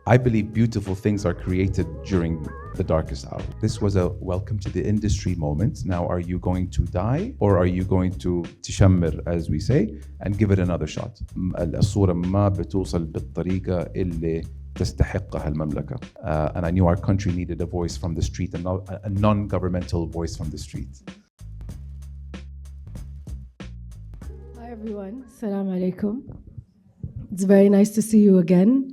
I believe beautiful things are created during the darkest hour. This was a welcome to the industry moment. Now, are you going to die or are you going to تشمر, as we say, and give it another shot? الصورة ما بتوصل بالطريقة اللي تستحقها المملكة. And I knew our country needed a voice from the street, a non-governmental voice from the street. Hi everyone, Assalamu alaikum. It's very nice to see you again.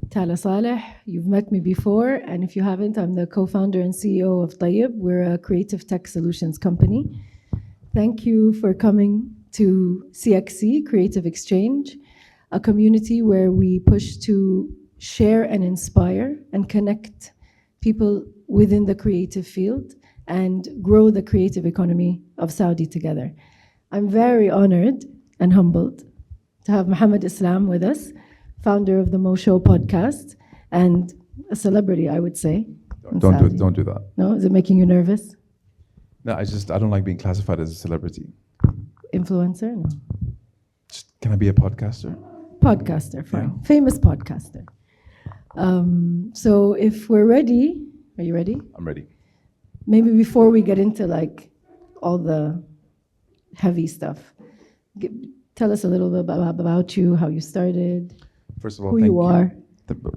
Tala Saleh, you've met me before, and if you haven't, I'm the co-founder and CEO of Tayb. We're a creative tech solutions company. Thank you for coming to CXC, Creative Exchange, a community where we push to share and inspire and connect people within the creative field and grow the creative economy of Saudi together. I'm very honored and humbled to have Mohammed Islam with us, founder of the Mo Show podcast, and a celebrity, I would say. Don't do that. No, is it making you nervous? No, I don't like being classified as a celebrity. Influencer? No. Can I be a podcaster? Podcaster, fine. Yeah. Famous podcaster. So if we're ready, are you ready? I'm ready. Maybe before we get into like all the heavy stuff, tell us a little bit about you, how you started, First of all, who thank you are.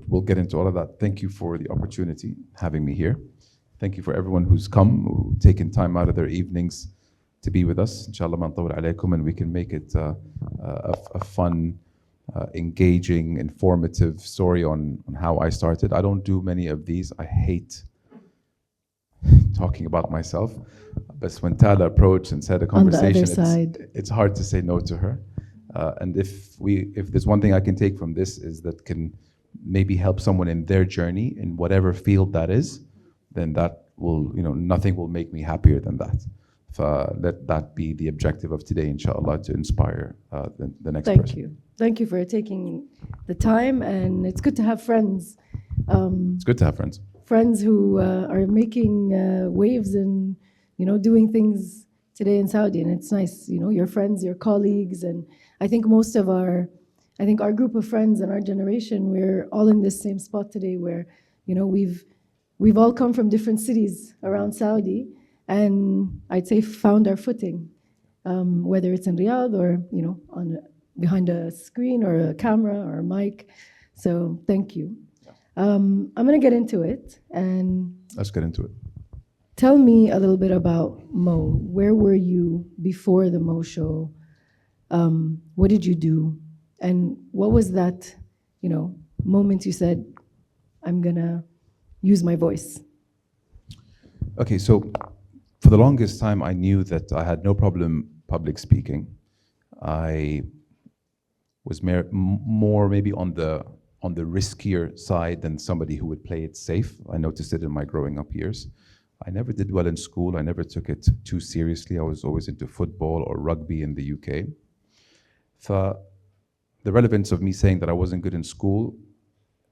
We'll get into all of that. Thank you for the opportunity, having me here. Thank you for everyone who's come, who's taken time out of their evenings to be with us. Inshallah, ma ntawil alaykum, and we can make it a fun, engaging, informative story on how I started. I don't do many of these. I hate talking about myself. But when Tala approached and said a conversation, it's hard to say no to her. And if there's one thing I can take from this is that can maybe help someone in their journey in whatever field that is, then that will, nothing will make me happier than that. Let that be the objective of today, inshallah, to inspire the next person. Thank you. Thank you for taking the time, and it's good to have friends. It's good to have friends. Friends who are making waves and doing things today in Saudi, and it's nice. Your friends, your colleagues, and I think our group of friends and our generation, we're all in this same spot today, where we've all come from different cities around Saudi, and I'd say found our footing, whether it's in Riyadh or behind a screen or a camera or a mic. So thank you. I'm going to get into it, and let's get into it. Tell me a little bit about Mo. Where were you before the Mo Show? What did you do? And what was that, moment you said, I'm going to use my voice? Okay, so for the longest time, I knew that I had no problem public speaking. I was more maybe on the riskier side than somebody who would play it safe. I noticed it in my growing up years. I never did well in school. I never took it too seriously. I was always into football or rugby in the UK. So the relevance of me saying that I wasn't good in school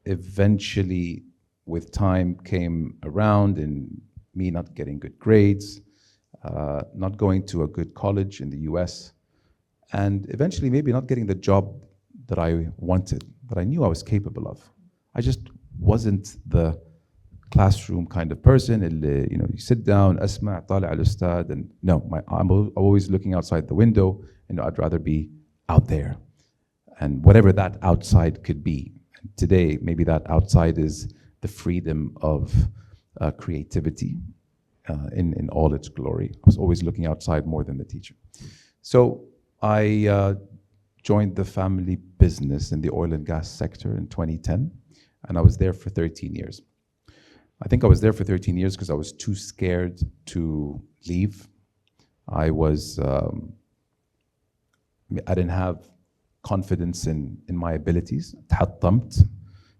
eventually, with time, came around in me not getting good grades, not going to a good college in the US, and eventually maybe not getting the job that I wanted, that I knew I was capable of. I just wasn't the classroom kind of person. You sit down, asma', tali' al-ustad, and no, I'm always looking outside the window, and I'd rather be out there, and whatever that outside could be. And today, maybe that outside is the freedom of creativity in all its glory. I was always looking outside more than the teacher. So I joined the family business in the oil and gas sector in 2010, and I was there for 13 years. I think I was there for 13 years because I was too scared to leave. I didn't have confidence in my abilities. تحطمت,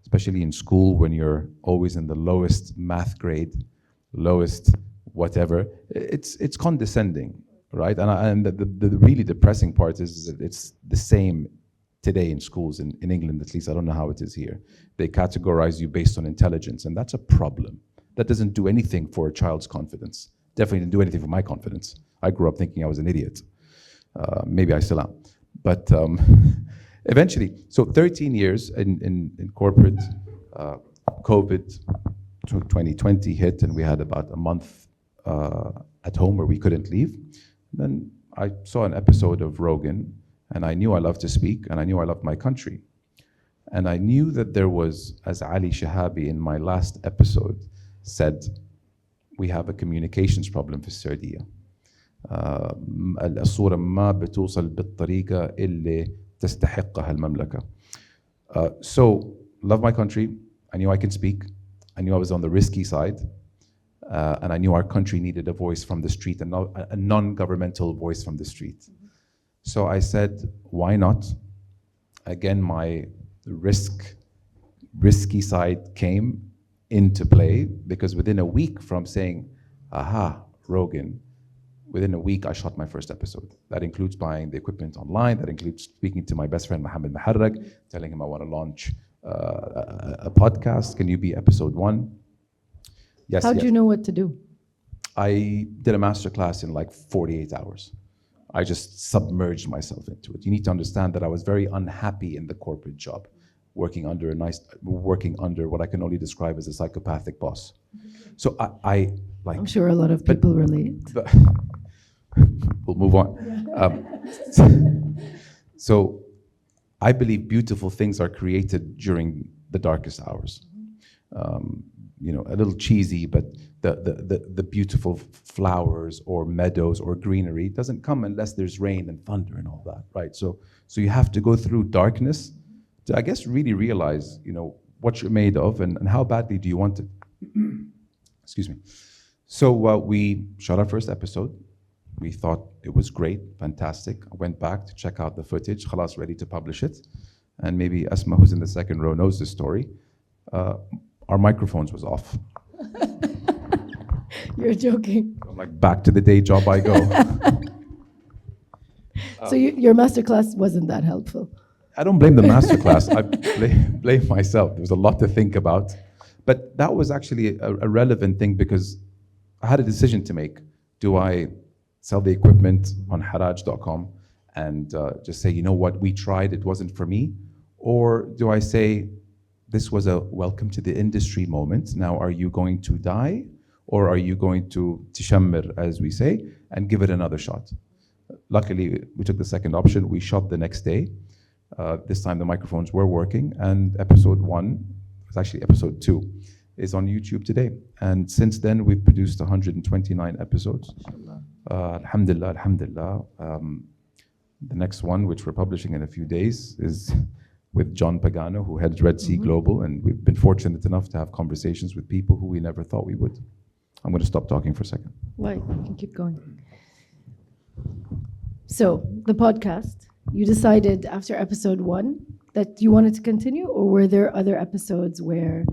especially in school when you're always in the lowest math grade, lowest whatever. It's condescending, right? And the really depressing part is that it's the same today in schools, in England at least. I don't know how it is here. They categorize you based on intelligence, and that's a problem. That doesn't do anything for a child's confidence. Definitely didn't do anything for my confidence. I grew up thinking I was an idiot. Maybe I still am. But Eventually, so 13 years in corporate, COVID 2020 hit, and we had about a month at home where we couldn't leave. Then I saw an episode of Rogan, and I knew I loved to speak, and I knew I loved my country. And I knew that there was, as Ali Shahabi in my last episode said, we have a communications problem في السعودية. الصورة ما بتوصل بالطريقة اللي تستحقها المملكة. So, love my country. I knew I could speak. I knew I was on the risky side. And I knew our country needed a voice from the street, and a non-governmental voice from the street. So I said, why not? Again, my risky side came into play, because within a week from saying, aha, Rogan, within a week I shot my first episode. That includes buying the equipment online, that includes speaking to my best friend Mohammed Islam, telling him I want to launch a podcast. Can you be episode 1? Yes. How do you know what to do? I did a masterclass in like 48 hours. I just submerged myself into it. You need to understand that I was very unhappy in the corporate job, working under what I can only describe as a psychopathic boss. So I like. I'm sure a lot of people relate. We'll move on. So I believe beautiful things are created during the darkest hours. A little cheesy, but the beautiful flowers or meadows or greenery doesn't come unless there's rain and thunder and all that, right? So you have to go through darkness to, I guess, really realize, what you're made of and how badly do you want it. Excuse me. So we shot our first episode. We thought it was great, fantastic. I went back to check out the footage, khalas, ready to publish it. And maybe Asma, who's in the second row, knows the story. Our microphones was off. You're joking. I'm like, back to the day job I go. So your masterclass wasn't that helpful. I don't blame the masterclass. I blame myself. There was a lot to think about. But that was actually a relevant thing, because I had a decision to make. Do I sell the equipment on haraj.com and just say, you know what, we tried, it wasn't for me? Or do I say, this was a welcome to the industry moment. Now, are you going to die, or are you going to tishammir, as we say, and give it another shot? Luckily, we took the second option. We shot the next day. This time the microphones were working, and episode 1, it's actually episode 2, is on YouTube today. And since then, we've produced 129 episodes. Alhamdulillah, alhamdulillah. The next one, which we're publishing in a few days, is with John Pagano, who heads Red Sea Global, and we've been fortunate enough to have conversations with people who we never thought we would. I'm going to stop talking for a second. Why? You can keep going. So, the podcast, you decided after episode 1 that you wanted to continue, or were there other episodes where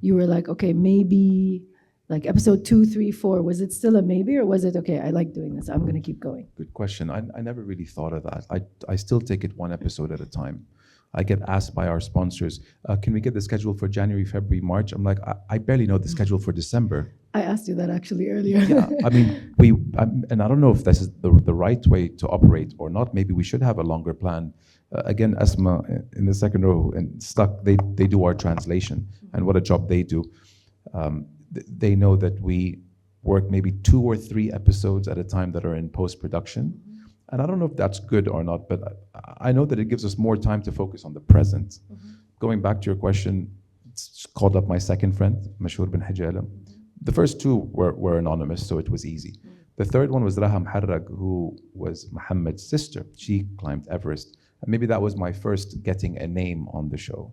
you were like, okay, maybe, like episode 2, 3, 4, was it still a maybe, or was it, okay, I like doing this, I'm going to keep going? Good question. I never really thought of that. I still take it one episode at a time. I get asked by our sponsors, can we get the schedule for January, February, March? I'm like, I barely know the schedule for December. I asked you that actually earlier. Yeah, I mean, and I don't know if this is the right way to operate or not. Maybe we should have a longer plan. Again, Asma in the second row and Stuck, they do our translation, and what a job they do. They know that we work maybe 2 or 3 episodes at a time that are in post-production. And I don't know if that's good or not, but I know that it gives us more time to focus on the present. Going back to your question, it's called up my second friend, Mashhoor bin Hijala. The first 2 were anonymous, so it was easy. The third one was Raham Harrag, who was Muhammad's sister. She climbed Everest. And maybe that was my first getting a name on the show.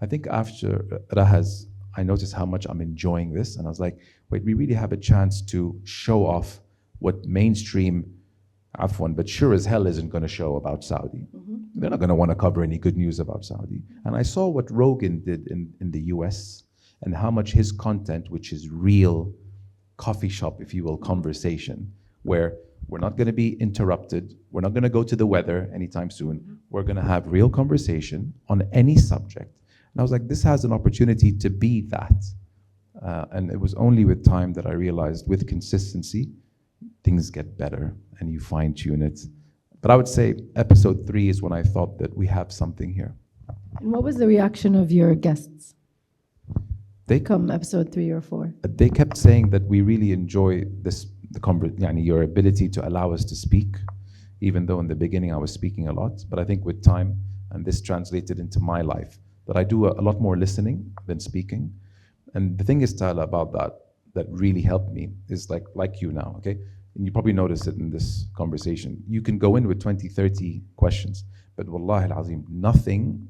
I think after Rahaz, I noticed how much I'm enjoying this. And I was like, wait, we really have a chance to show off what mainstream, but sure as hell isn't going to show about Saudi. They're not going to want to cover any good news about Saudi. And I saw what Rogan did in the US, and how much his content, which is real coffee shop, if you will, conversation, where we're not going to be interrupted, we're not going to go to the weather anytime soon, we're going to have real conversation on any subject. And I was like, this has an opportunity to be that. And it was only with time that I realized, with consistency, things get better and you fine tune it. But I would say episode 3 is when I thought that we have something here. And what was the reaction of your guests? They Come episode 3 or 4. They kept saying that we really enjoy your ability to allow us to speak, even though in the beginning I was speaking a lot. But I think with time, and this translated into my life, that I do a lot more listening than speaking. And the thing is, Tala, about that really helped me is like you now, okay? And you probably noticed it in this conversation. You can go in with 20, 30 questions, but wallahi al-azim, nothing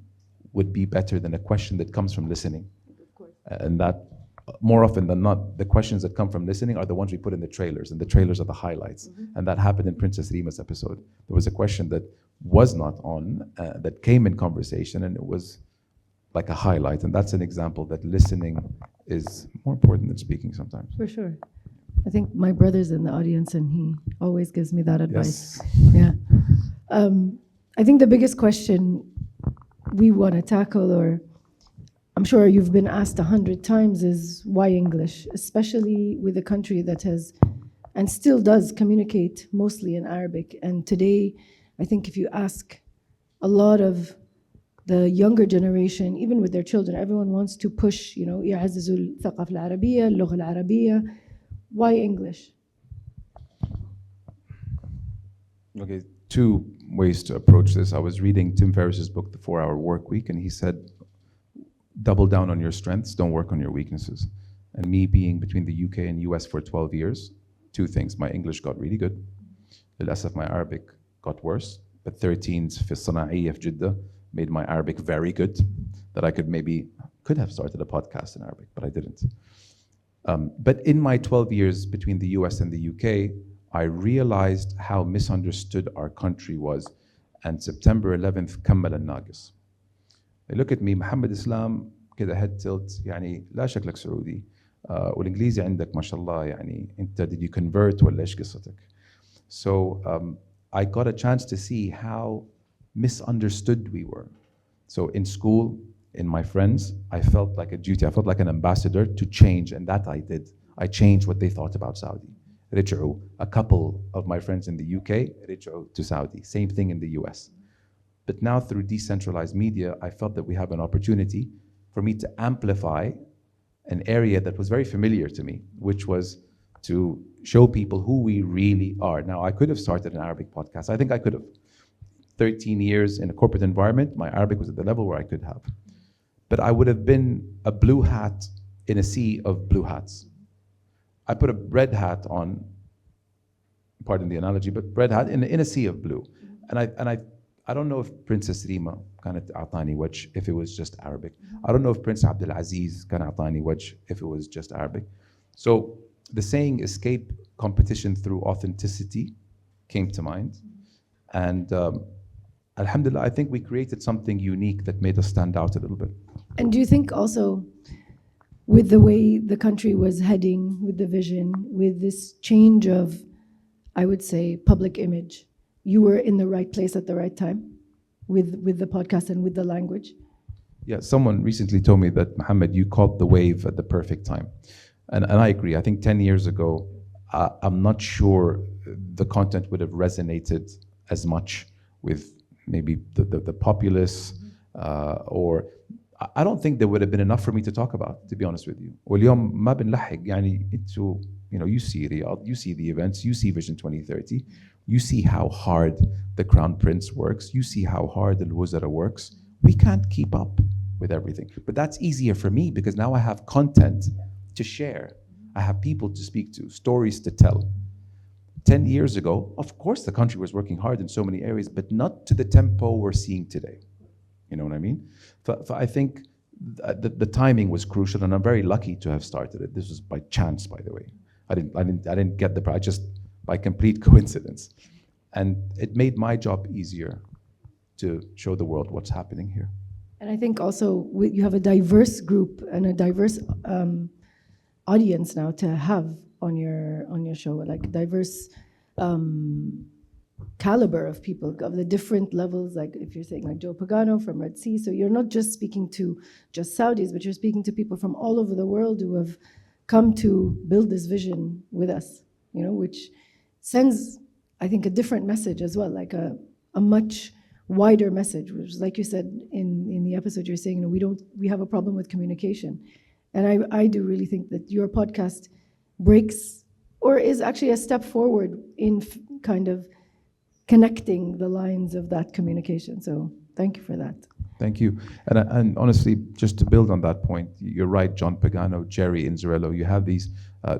would be better than a question that comes from listening. And that, more often than not, the questions that come from listening are the ones we put in the trailers, and the trailers are the highlights. And that happened in Princess Rima's episode. There was a question that was not on, that came in conversation, and it was like a highlight. And that's an example that listening is more important than speaking sometimes. For sure. I think my brother's in the audience, and he always gives me that advice. Yes. Yeah. I think the biggest question we want to tackle, or I'm sure you've been asked 100 times, is why English, especially with a country that has and still does communicate mostly in Arabic. And today, I think if you ask a lot of the younger generation, even with their children, everyone wants to push, يعززوا الثقافة العربية, اللغة العربية. Why English? Okay, 2 ways to approach this. I was reading Tim Ferriss's book, The 4-Hour Work Week, and he said, double down on your strengths, don't work on your weaknesses. And me being between the UK and US for 12 years, 2 things. My English got really good. للأسف my Arabic got worse. But 13s في الصناعية في جدة made my Arabic very good, that I could have started a podcast in Arabic, but I didn't. But in my 12 years between the US and the UK, I realized how misunderstood our country was. And September 11th كمل الناقص. They look at me, Mohammed Islam, كده head tilt, يعني لا شكلك سعودي. والإنجليزي عندك ما شاء الله, يعني أنت did you convert ولا إيش قصتك? So I got a chance to see how misunderstood we were. So in school, in my friends, I felt like a duty. I felt like an ambassador to change, and that I did. I changed what they thought about Saudi. رجعوا. A couple of my friends in the UK رجعوا to Saudi. Same thing in the US. But now through decentralized media, I felt that we have an opportunity for me to amplify an area that was very familiar to me, which was to show people who we really are. Now, I could have started an Arabic podcast. I think I could have. 13 years in a corporate environment, my Arabic was at the level where I could have. But I would have been a blue hat in a sea of blue hats. I put a red hat on, pardon the analogy, but red hat in a sea of blue. And I don't know if Princess Rima كانت أعطاني وجه if it was just Arabic. I don't know if Prince Abdul Aziz كان أعطاني وجه if it was just Arabic. So the saying escape competition through authenticity came to mind. And alhamdulillah, I think we created something unique that made us stand out a little bit. And do you think also, with the way the country was heading, with the vision, with this change of, I would say, public image, you were in the right place at the right time with the podcast and with the language? Yeah, someone recently told me that, Mohammed, you caught the wave at the perfect time. And I agree. I think 10 years ago, I'm not sure the content would have resonated as much with maybe the populace, or I don't think there would have been enough for me to talk about, to be honest with you. واليوم ما بنلحق يعني انتوا, you see Riyadh, you see the events, you see Vision 2030, you see how hard the Crown Prince works, you see how hard the Wuzara works. We can't keep up with everything. But that's easier for me because now I have content to share. I have people to speak to, stories to tell. 10 years ago, of course the country was working hard in so many areas, but not to the tempo we're seeing today. You know what I mean? I think the timing was crucial, and I'm very lucky to have started it. This was by chance, by the way. I didn't get the prize, just by complete coincidence. And it made my job easier to show the world what's happening here. And I think also you have a diverse group and a diverse audience now to have on your show, like a diverse caliber of people of the different levels. Like if you're saying like Joe Pagano from Red Sea, so you're not just speaking to just Saudis, but you're speaking to people from all over the world who have come to build this vision with us, which sends I think, a different message as well, like a much wider message, which is, like you said in the episode, you're saying, we have a problem with communication. And I do really think that your podcast breaks, or is actually a step forward in kind of connecting the lines of that communication. So thank you for that. Thank you. And honestly, just to build on that point, you're right, John Pagano, Jerry Inzarello, you have these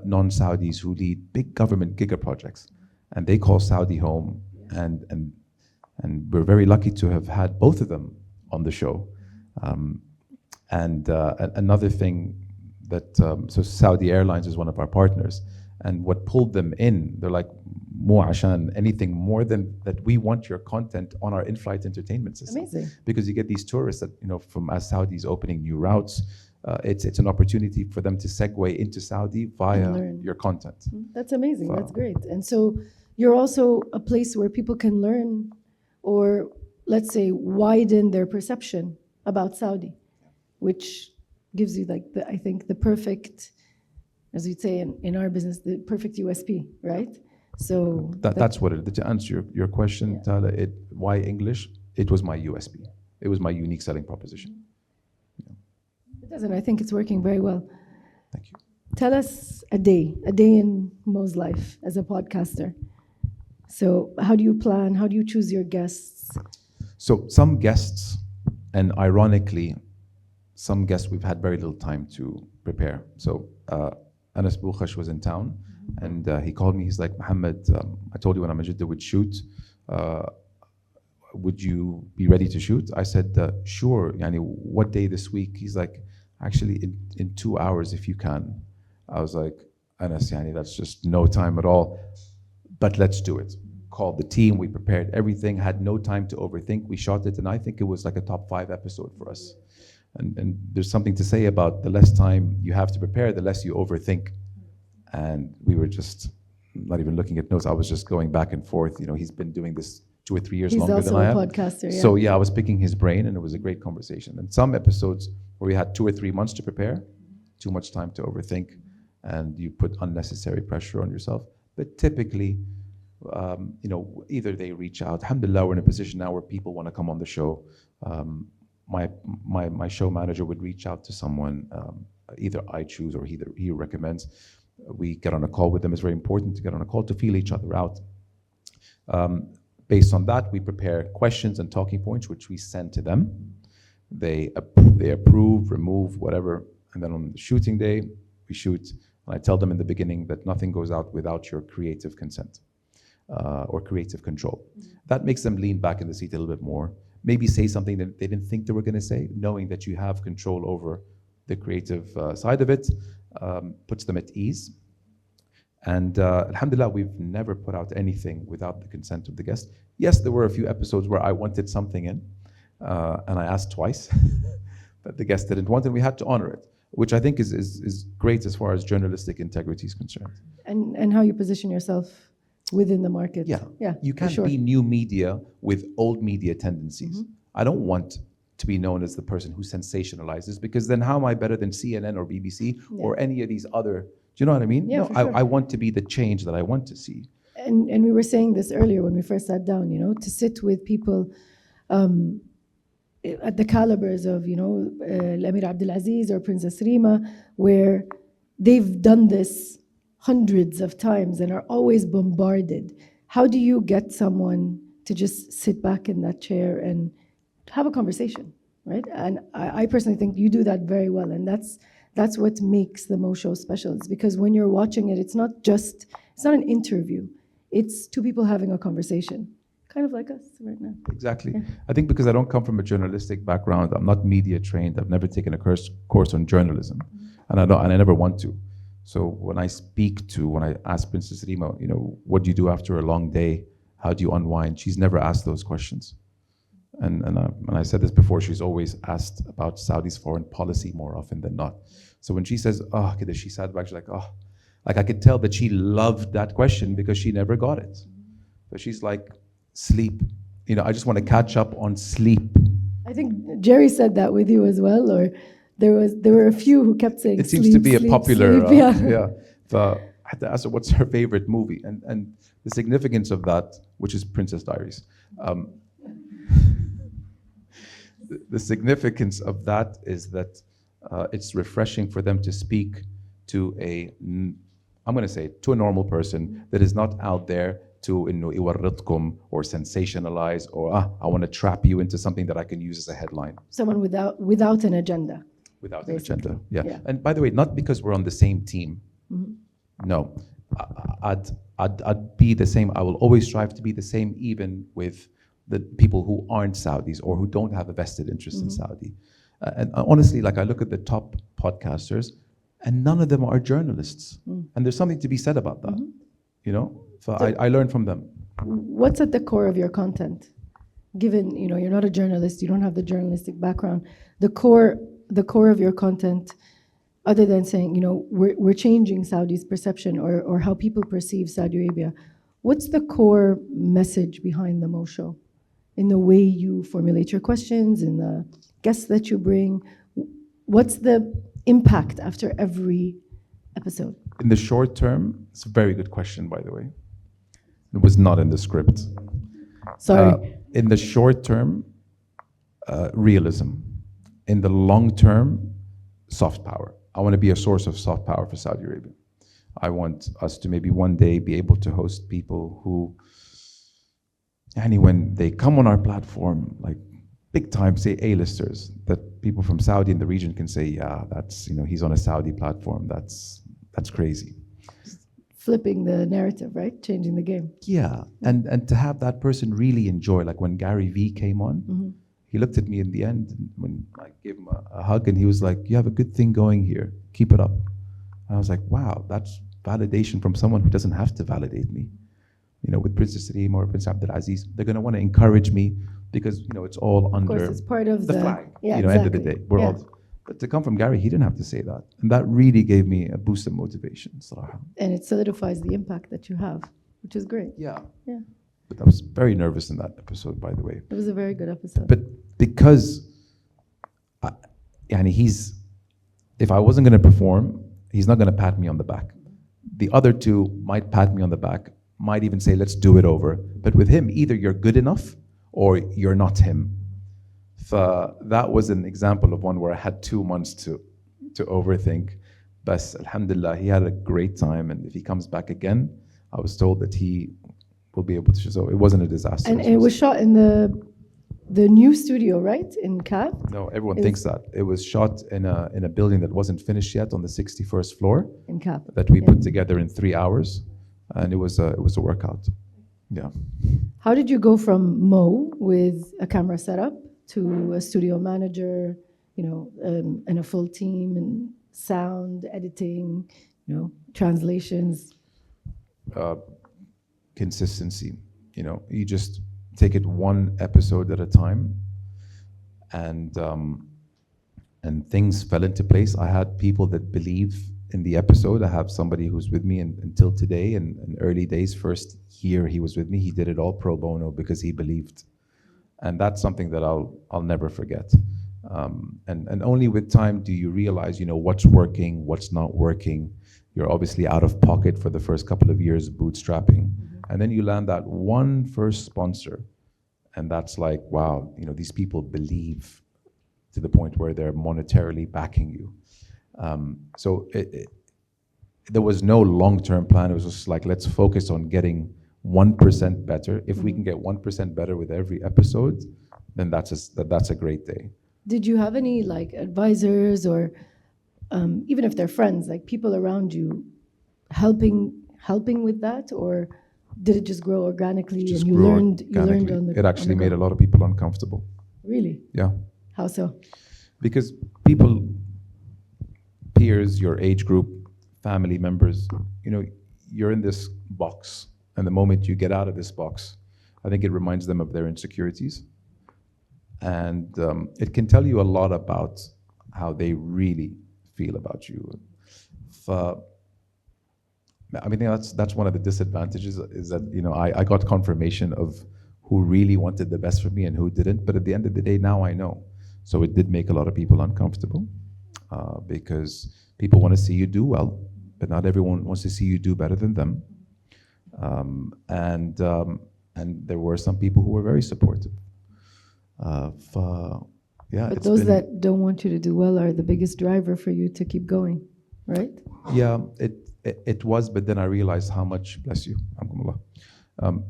non-Saudis who lead big government giga projects, and they call Saudi home, and we're very lucky to have had both of them on the show. Another thing that, so Saudi Airlines is one of our partners, and what pulled them in, they're like, Mo Ashan, anything more than that, we want your content on our in-flight entertainment system. Amazing. Because you get these tourists that, from as Saudis opening new routes, it's an opportunity for them to segue into Saudi via your content. That's amazing. That's great. And so you're also a place where people can learn, or let's say widen their perception about Saudi, which gives you, like, I think the perfect, as we'd say in our business, the perfect USP, right? So that's what it is. To answer your question, Tala, why English? It was my USP. It was my unique selling proposition. It does, and I think it's working very well. Thank you. Tell us a day in Mo's life as a podcaster. So how do you plan? How do you choose your guests? So some guests, and ironically, some guests we've had very little time to prepare. So Anas Boukhash was in town, and he called me. He's like, Mohammed, I told you when I'm in Jeddah would shoot. Would you be ready to shoot? I said, sure. Yani, what day this week? He's like, actually, in 2 hours if you can. I was like, Anas, yani, that's just no time at all. But let's do it. Called the team, we prepared everything, had no time to overthink. We shot it, and I think it was like a top 5 episode for us. And there's something to say about the less time you have to prepare, the less you overthink. And we were just not even looking at notes. I was just going back and forth. He's been doing this 2 or 3 years longer than I am. He's also a podcaster, yeah. So I was picking his brain, and it was a great conversation. And some episodes where we had 2 or 3 months to prepare, too much time to overthink, and you put unnecessary pressure on yourself. But typically, either they reach out. Alhamdulillah, we're in a position now where people want to come on the show. My show manager would reach out to someone, either I choose or he recommends. We get on a call with them. It's very important to get on a call to feel each other out. Based on that, we prepare questions and talking points, which we send to them. They approve, remove, whatever. And then on the shooting day, we shoot. And I tell them in the beginning that nothing goes out without your creative consent or creative control. That makes them lean back in the seat a little bit more. Maybe say something that they didn't think they were going to say, knowing that you have control over the creative side of it, puts them at ease. And alhamdulillah, we've never put out anything without the consent of the guest. Yes, there were a few episodes where I wanted something in, and I asked twice that the guest didn't want, and we had to honor it, which I think is great as far as journalistic integrity is concerned. And how you position yourself within the market. Yeah. You can't be new media with old media tendencies. I don't want to be known as the person who sensationalizes, because then how am I better than CNN or BBC or any of these other, do you know what I mean? Yeah, no, I want to be the change that I want to see. And we were saying this earlier when we first sat down, to sit with people at the calibers of, Emir Abdulaziz or Princess Rima, where they've done this hundreds of times and are always bombarded. How do you get someone to just sit back in that chair and have a conversation, right? And I personally think you do that very well, and that's what makes the Mo Show special. It's because when you're watching it, it's not an interview. It's 2 people having a conversation, kind of like us right now. Exactly. Yeah. I think because I don't come from a journalistic background, I'm not media trained. I've never taken a course on journalism, and I never want to. So when I ask Princess Rima, what do you do after a long day? How do you unwind? She's never asked those questions. And I said this before, she's always asked about Saudi's foreign policy more often than not. So when she says, she sat back, she's like, like I could tell that she loved that question because she never got it. But she's like, sleep. I just want to catch up on sleep. I think Jerry said that with you as well, or there were a few who kept saying it seems to be a popular, had to ask her what's her favorite movie, and the significance of that, which is Princess Diaries. The significance of that is that it's refreshing for them to speak to I'm going to say, to a normal person that is not out there to يورطكم or sensationalize or I want to trap you into something that I can use as a headline. Someone without an agenda. Without basically. an agenda, yeah. Yeah. And by the way, not because we're on the same team. No, I'd be the same. I will always strive to be the same, even with the people who aren't Saudis or who don't have a vested interest in Saudi. And honestly, like I look at the top podcasters, and none of them are journalists. And there's something to be said about that. You know, so I learn from them. What's at the core of your content? Given you're not a journalist, you don't have the journalistic background. The core of your content, other than saying we're changing Saudi's perception or how people perceive Saudi Arabia, what's the core message behind the Mo Show? In the way you formulate your questions, in the guests that you bring, what's the impact after every episode? In the short term, it's a very good question, by the way. It was not in the script. Sorry. In the short term, realism. In the long term, soft power. I want to be a source of soft power for Saudi Arabia. I want us to maybe one day be able to host people who, when they come on our platform, like big time, say A-listers, that people from Saudi in the region can say, yeah, that's, he's on a Saudi platform. That's crazy. Flipping the narrative, right? Changing the game. Yeah, and to have that person really enjoy, like when Gary Vee came on, he looked at me in the end when I gave him a hug, and he was like, you have a good thing going here. Keep it up. And I was like, wow, that's validation from someone who doesn't have to validate me. With Princess Reem or Prince Abdulaziz, they're going to want to encourage me because, it's all under Of course, it's part of the flag. Yeah, End of the exactly. day. We're Yeah. all. But to come from Gary, he didn't have to say that. And that really gave me a boost of motivation. صراحة. And it solidifies the impact that you have, which is great. Yeah. Yeah. But I was very nervous in that episode, by the way. It was a very good episode. But because if I wasn't going to perform, he's not going to pat me on the back. The other two might pat me on the back, might even say, let's do it over. But with him, either you're good enough or you're not him. That was an example of one where I had 2 months to overthink. But alhamdulillah, he had a great time. And if he comes back again, I was told that he will be able to. So it wasn't a disaster. And it was shot in the new studio, right? In Cap? No, everyone thinks that. It was shot in a building that wasn't finished yet on the 61st floor. In Cap. That we put together in 3 hours. And it was a workout. Yeah. How did you go from Mo with a camera setup to a studio manager, and a full team and sound editing, translations? Consistency. You just take it one episode at a time, and things fell into place. I had people that believe in the episode. I have somebody who's with me until today. And in early days, first year he was with me, he did it all pro bono because he believed. And that's something that I'll never forget. And only with time do you realize, what's working, what's not working. You're obviously out of pocket for the first couple of years, bootstrapping. And then you land that one first sponsor. And that's like, wow, these people believe to the point where they're monetarily backing you. So there was no long-term plan. It was just like, let's focus on getting 1% better. If we can get 1% better with every episode, then that's a great day. Did you have any advisors or even if they're friends, people around you helping with that, or did it just grow organically Just and you grew learned organically. on the It actually made a lot of people uncomfortable. Really? Yeah. How so? Because people, peers, your age group, family members, you're in this box. And the moment you get out of this box, I think it reminds them of their insecurities. And it can tell you a lot about how they really feel about you. That's one of the disadvantages is that, I got confirmation of who really wanted the best for me and who didn't. But at the end of the day, now I know. So it did make a lot of people uncomfortable because people want to see you do well. but not everyone wants to see you do better than them. And there were some people who were very supportive. Yeah, But it's those been, that don't want you to do well are the biggest driver for you to keep going, right? yeah, it was, but then I realized how much, bless you, alhamdulillah.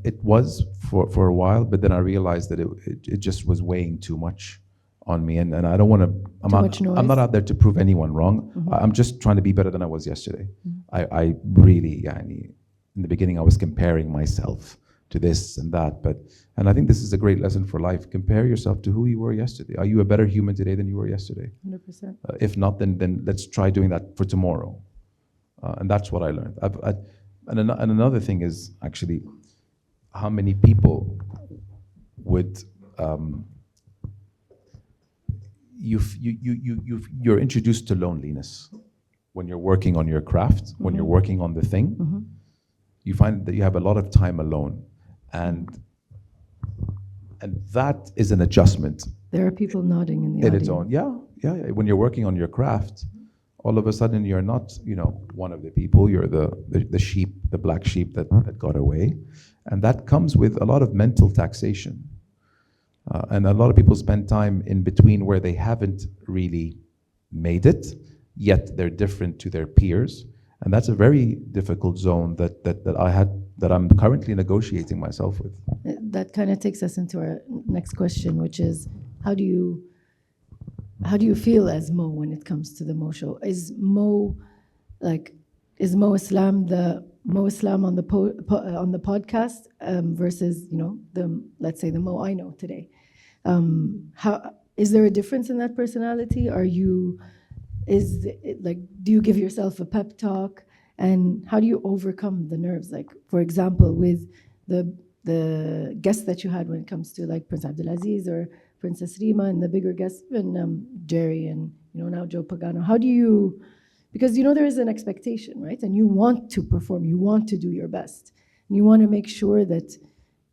It was for a while, but then I realized that it just was weighing too much on me, and I don't want to. I'm not out there to prove anyone wrong. I'm just trying to be better than I was yesterday. I really, yani, in the beginning, I was comparing myself to this and that, and I think this is a great lesson for life. Compare yourself to who you were yesterday. Are you a better human today than you were yesterday? 100%. If not, then let's try doing that for tomorrow. And that's what I learned. And another thing is actually how many people would you're introduced to loneliness when you're working on your craft, when you're working on the thing. You find that you have a lot of time alone, and that is an adjustment. There are people nodding in the audience. Its own, yeah. When you're working on your craft, all of a sudden you're not, one of the people. You're the sheep, the black sheep that got away, and that comes with a lot of mental taxation. And a lot of people spend time in between where they haven't really made it, yet they're different to their peers. And that's a very difficult zone that I'm currently negotiating myself with. That kind of takes us into our next question, which is how do you feel as Mo when it comes to the Mo show? Is Mo Islam the Mo Islam on the podcast versus let's say the Mo I know today? How is there a difference in that personality? Do you give yourself a pep talk, and how do you overcome the nerves? Like, for example, with the guests that you had when it comes to like Prince Abdulaziz or Princess Rima and the bigger guests, and Jerry and now Joe Pagano. How do you, because there is an expectation, right? And you want to perform, you want to do your best, and you want to make sure that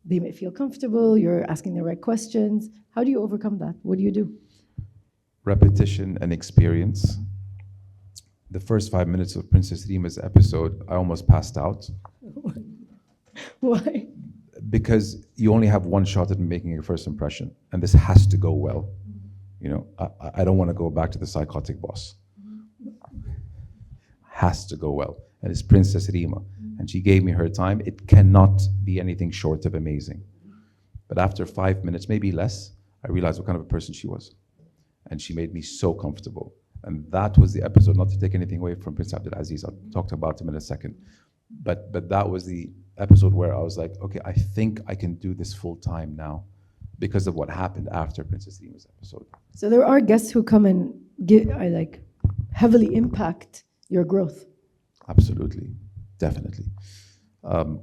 they may feel comfortable, you're asking the right questions. How do you overcome that? What do you do? Repetition and experience. The first 5 minutes of Princess Rima's episode, I almost passed out. Why? Because you only have one shot at making your first impression, and this has to go well. I don't want to go back to the psychotic boss. Has to go well. And it's Princess Rima, and she gave me her time. It cannot be anything short of amazing. But after 5 minutes, maybe less, I realized what kind of a person she was. And she made me so comfortable. And that was the episode, not to take anything away from Prince Abdulaziz. I'll talk about him in a second. But that was the episode where I was like, okay, I think I can do this full time now because of what happened after Princess Rima's episode. So there are guests who come and heavily impact your growth. Absolutely, definitely.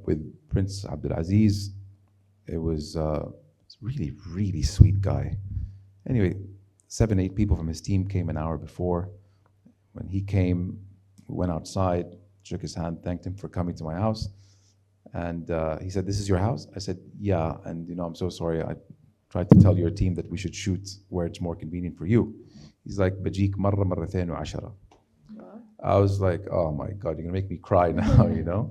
With Prince Abdulaziz, it was really, really sweet guy. Anyway, 7-8 people from his team came an hour before. When he came, we went outside, shook his hand, thanked him for coming to my house. And he said, "This is your house?" I said, "Yeah, and I'm so sorry. I tried to tell your team that we should shoot where it's more convenient for you." He's like, "Bajik marra marratain wa ashara." I was like, "Oh my God, you're gonna make me cry now,"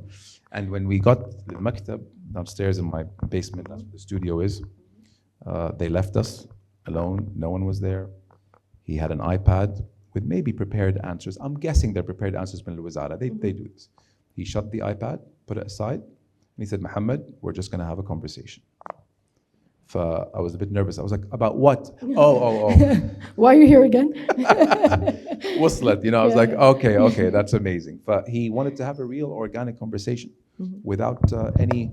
And when we got the maktab downstairs in my basement, that's where the studio is, they left us alone. No one was there. He had an iPad with maybe prepared answers. I'm guessing they're prepared answers from Al-Wizara. They do this. He shut the iPad, put it aside, and he said, "Mohammed, we're just going to have a conversation." I was a bit nervous. I was like, "About what?" Oh. Why are you here again? Waslet, I was like, okay, that's amazing. But he wanted to have a real organic conversation without any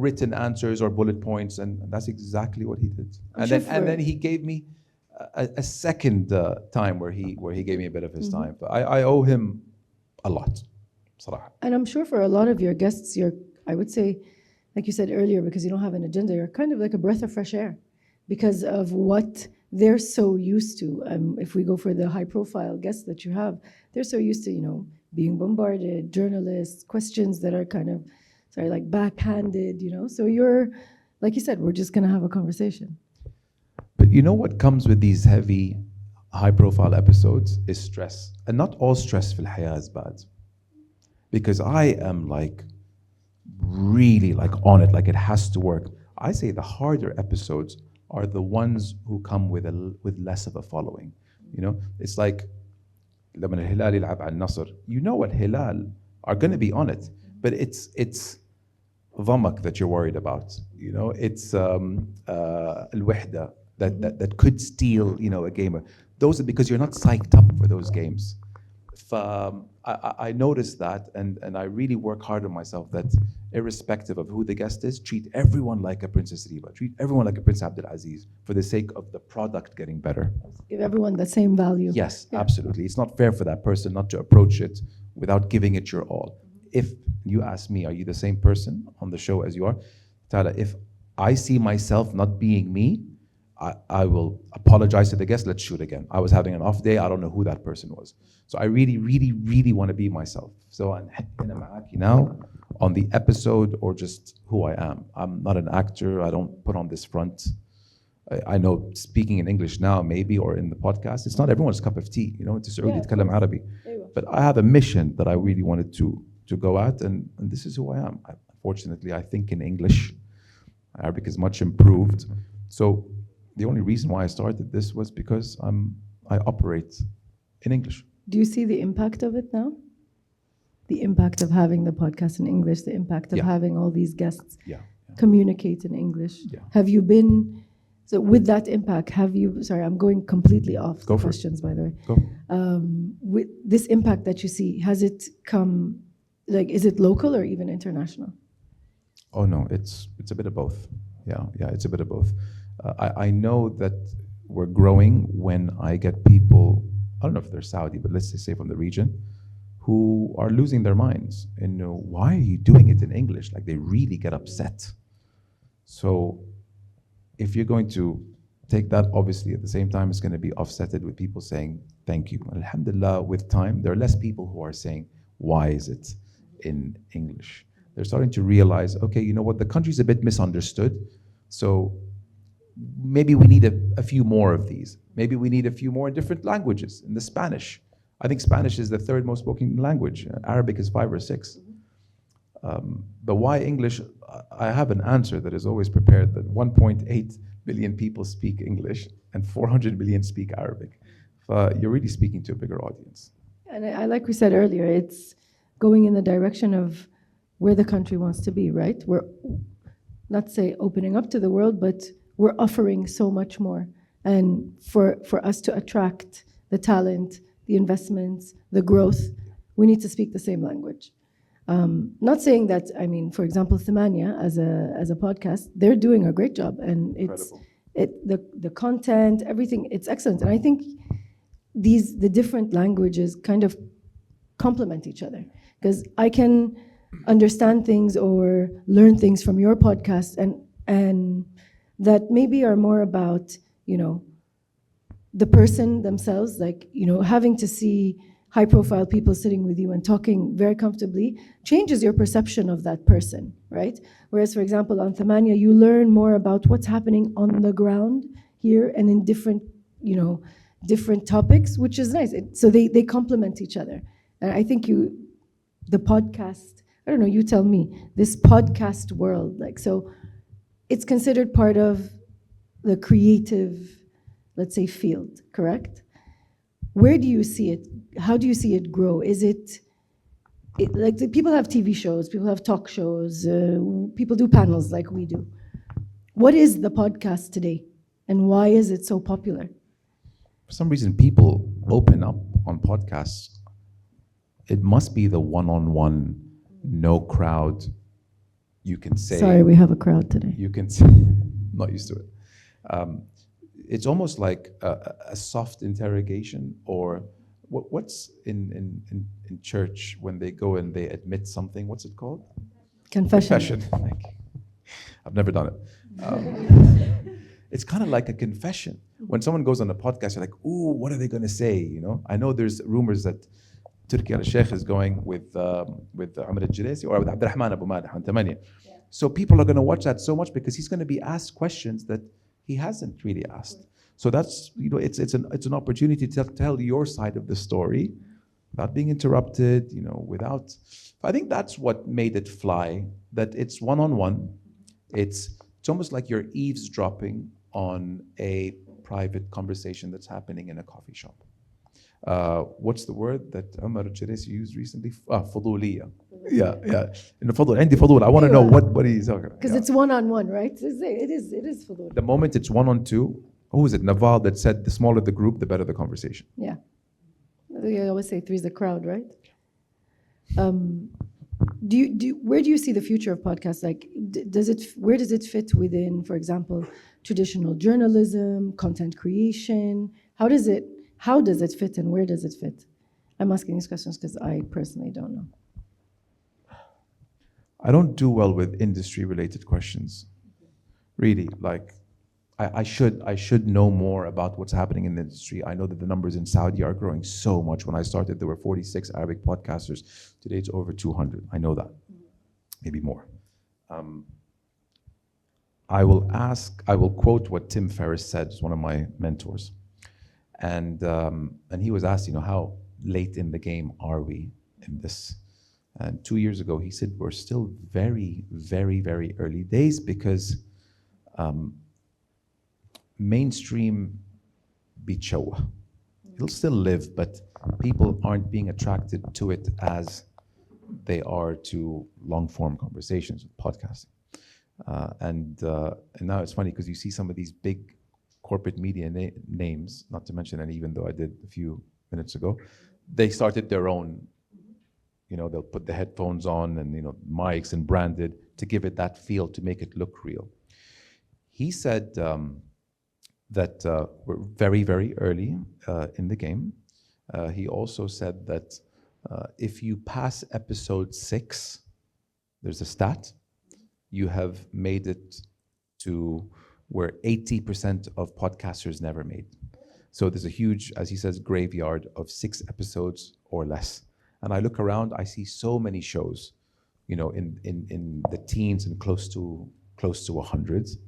written answers or bullet points, and that's exactly what he did. And then he gave me a second time where he gave me a bit of his time. But I owe him a lot, صراحة. And I'm sure for a lot of your guests, I would say, like you said earlier, because you don't have an agenda, you're kind of like a breath of fresh air because of what they're so used to. If we go for the high-profile guests that you have, they're so used to being bombarded, journalists, questions that are kind of like backhanded, So you're, like you said, we're just going to have a conversation. But what comes with these heavy, high-profile episodes is stress. And not all stress fil hayah is bad. because I am like really like on it, like it has to work. I say the harder episodes are the ones who come with less of a following. You know, it's like لما الهلال يلعب على النصر, you know what Hilal are going to be on it, but it's ضمك that you're worried about. You know, it's الوحدة that could steal, you know, a game. Those are because you're not psyched up for those games. I noticed that, and I really work hard on myself that irrespective of who the guest is, treat everyone like a Princess Riba, treat everyone like a Prince Abdul Aziz for the sake of the product getting better. Give everyone the same value. Yes, absolutely. It's not fair for that person not to approach it without giving it your all. If you ask me, are you the same person on the show as you are? Tala, if I see myself not being me, I will apologize to the guest. Let's shoot again. I was having an off day. I don't know who that person was. So I really, really, really want to be myself. So I'm now on the episode or just who I am. I'm not an actor. I don't put on this front. I know speaking in English now, maybe, or in the podcast, it's not everyone's cup of tea. You know, it's Saudi يتكلم Arabic. But I have a mission that I really wanted to go at, and this is who I am. Unfortunately, I think in English. Arabic is much improved. So the only reason why I started this was because I operate in English. Do you see the impact of it now? The impact of having the podcast in English, the impact of having all these guests communicate in English. Have you been, so with that impact, have you, sorry, I'm going completely off the questions, by the way. Go. With this impact that you see, has it come, like, is it local or even international? Oh no, it's a bit of both. Yeah, it's a bit of both. I know that we're growing when I get people, I don't know if they're Saudi, but let's just say from the region, who are losing their minds. And why are you doing it in English? Like they really get upset. So if you're going to take that, obviously at the same time, it's going to be offsetted with people saying, thank you. Alhamdulillah, with time, there are less people who are saying, why is it in English? They're starting to realize, okay, you know what, the country's a bit misunderstood. So maybe we need a few more of these. Maybe we need a few more in different languages. In the Spanish, I think Spanish is the third most spoken language. Arabic is 5 or 6. But why English? I have an answer that is always prepared, that 1.8 billion people speak English and 400 million speak Arabic. You're really speaking to a bigger audience. And I like we said earlier, it's going in the direction of where the country wants to be, right? We're not say opening up to the world, but we're offering so much more. And for us to attract the talent, the investments, the growth, we need to speak the same language. Not saying that, I mean, for example, Themania as a podcast, they're doing a great job, and the content, everything, it's excellent. And I think the different languages kind of complement each other, because I can understand things or learn things from your podcast and that maybe are more about, you know, the person themselves, like, you know, having to see high profile people sitting with you and talking very comfortably changes your perception of that person, right? Whereas, for example, on Themania, you learn more about what's happening on the ground here and in different, you know, different topics, which is nice. So they complement each other. And I think the podcast, I don't know, you tell me, this podcast world, like, so it's considered part of the creative, let's say, field, correct? Where do you see it? How do you see it grow? Is it like people have TV shows, people have talk shows, people do panels like we do. What is the podcast today, and why is it so popular? For some reason, people open up on podcasts. It must be the one-on-one, no crowd. You can say. Sorry, we have a crowd today. You can say, not used to it. It's almost like a soft interrogation, or what's in church when they go and they admit something. What's it called? Confession. Thank you. I've never done it. It's kind of like a confession. When someone goes on a podcast, you're like, ooh, what are they going to say? You know, I know there's rumors that Turki al-Sheikh is going with Amr al-Jalesi or with Abdurrahman Abu Malih on Tamania. So people are going to watch that so much because he's going to be asked questions that he hasn't really asked. So that's, you know, it's an opportunity to tell your side of the story without being interrupted, without. I think that's what made it fly. That it's one-on-one. It's almost like you're eavesdropping on a private conversation that's happening in a coffee shop. What's the word that Omar Cheres used recently? فضولية. Yeah. In the فضول, عندي فضول. I want to know what he's talking about. Because it's one-on-one, right? It is فضول. The moment it's one-on-two, who is it? Naval that said the smaller the group, the better the conversation. Yeah. You always say three's the crowd, right? Where do you see the future of podcasts? Like, where does it fit within, for example, traditional journalism, content creation? How does it fit and where does it fit? I'm asking these questions because I personally don't know. I don't do well with industry-related questions. Really, like, I should know more about what's happening in the industry. I know that the numbers in Saudi are growing so much. When I started, there were 46 Arabic podcasters. Today, it's over 200. I know that, maybe more. I will quote what Tim Ferriss said, one of my mentors. And he was asked, how late in the game are we in this? And 2 years ago, he said, we're still very, very, very early days because mainstream bichawa. It'll still live, but people aren't being attracted to it as they are to long-form conversations with podcasting. And now it's funny because you see some of these big corporate media names, not to mention any, even though I did a few minutes ago, they started their own, they'll put the headphones on and, mics and branded to give it that feel, to make it look real. He said that we're very, very early in the game. He also said that if you pass episode 6, there's a stat, you have made it to where 80% of podcasters never made. So there's a huge, as he says, graveyard of 6 episodes or less. And I look around, I see so many shows, in the teens and close to hundreds.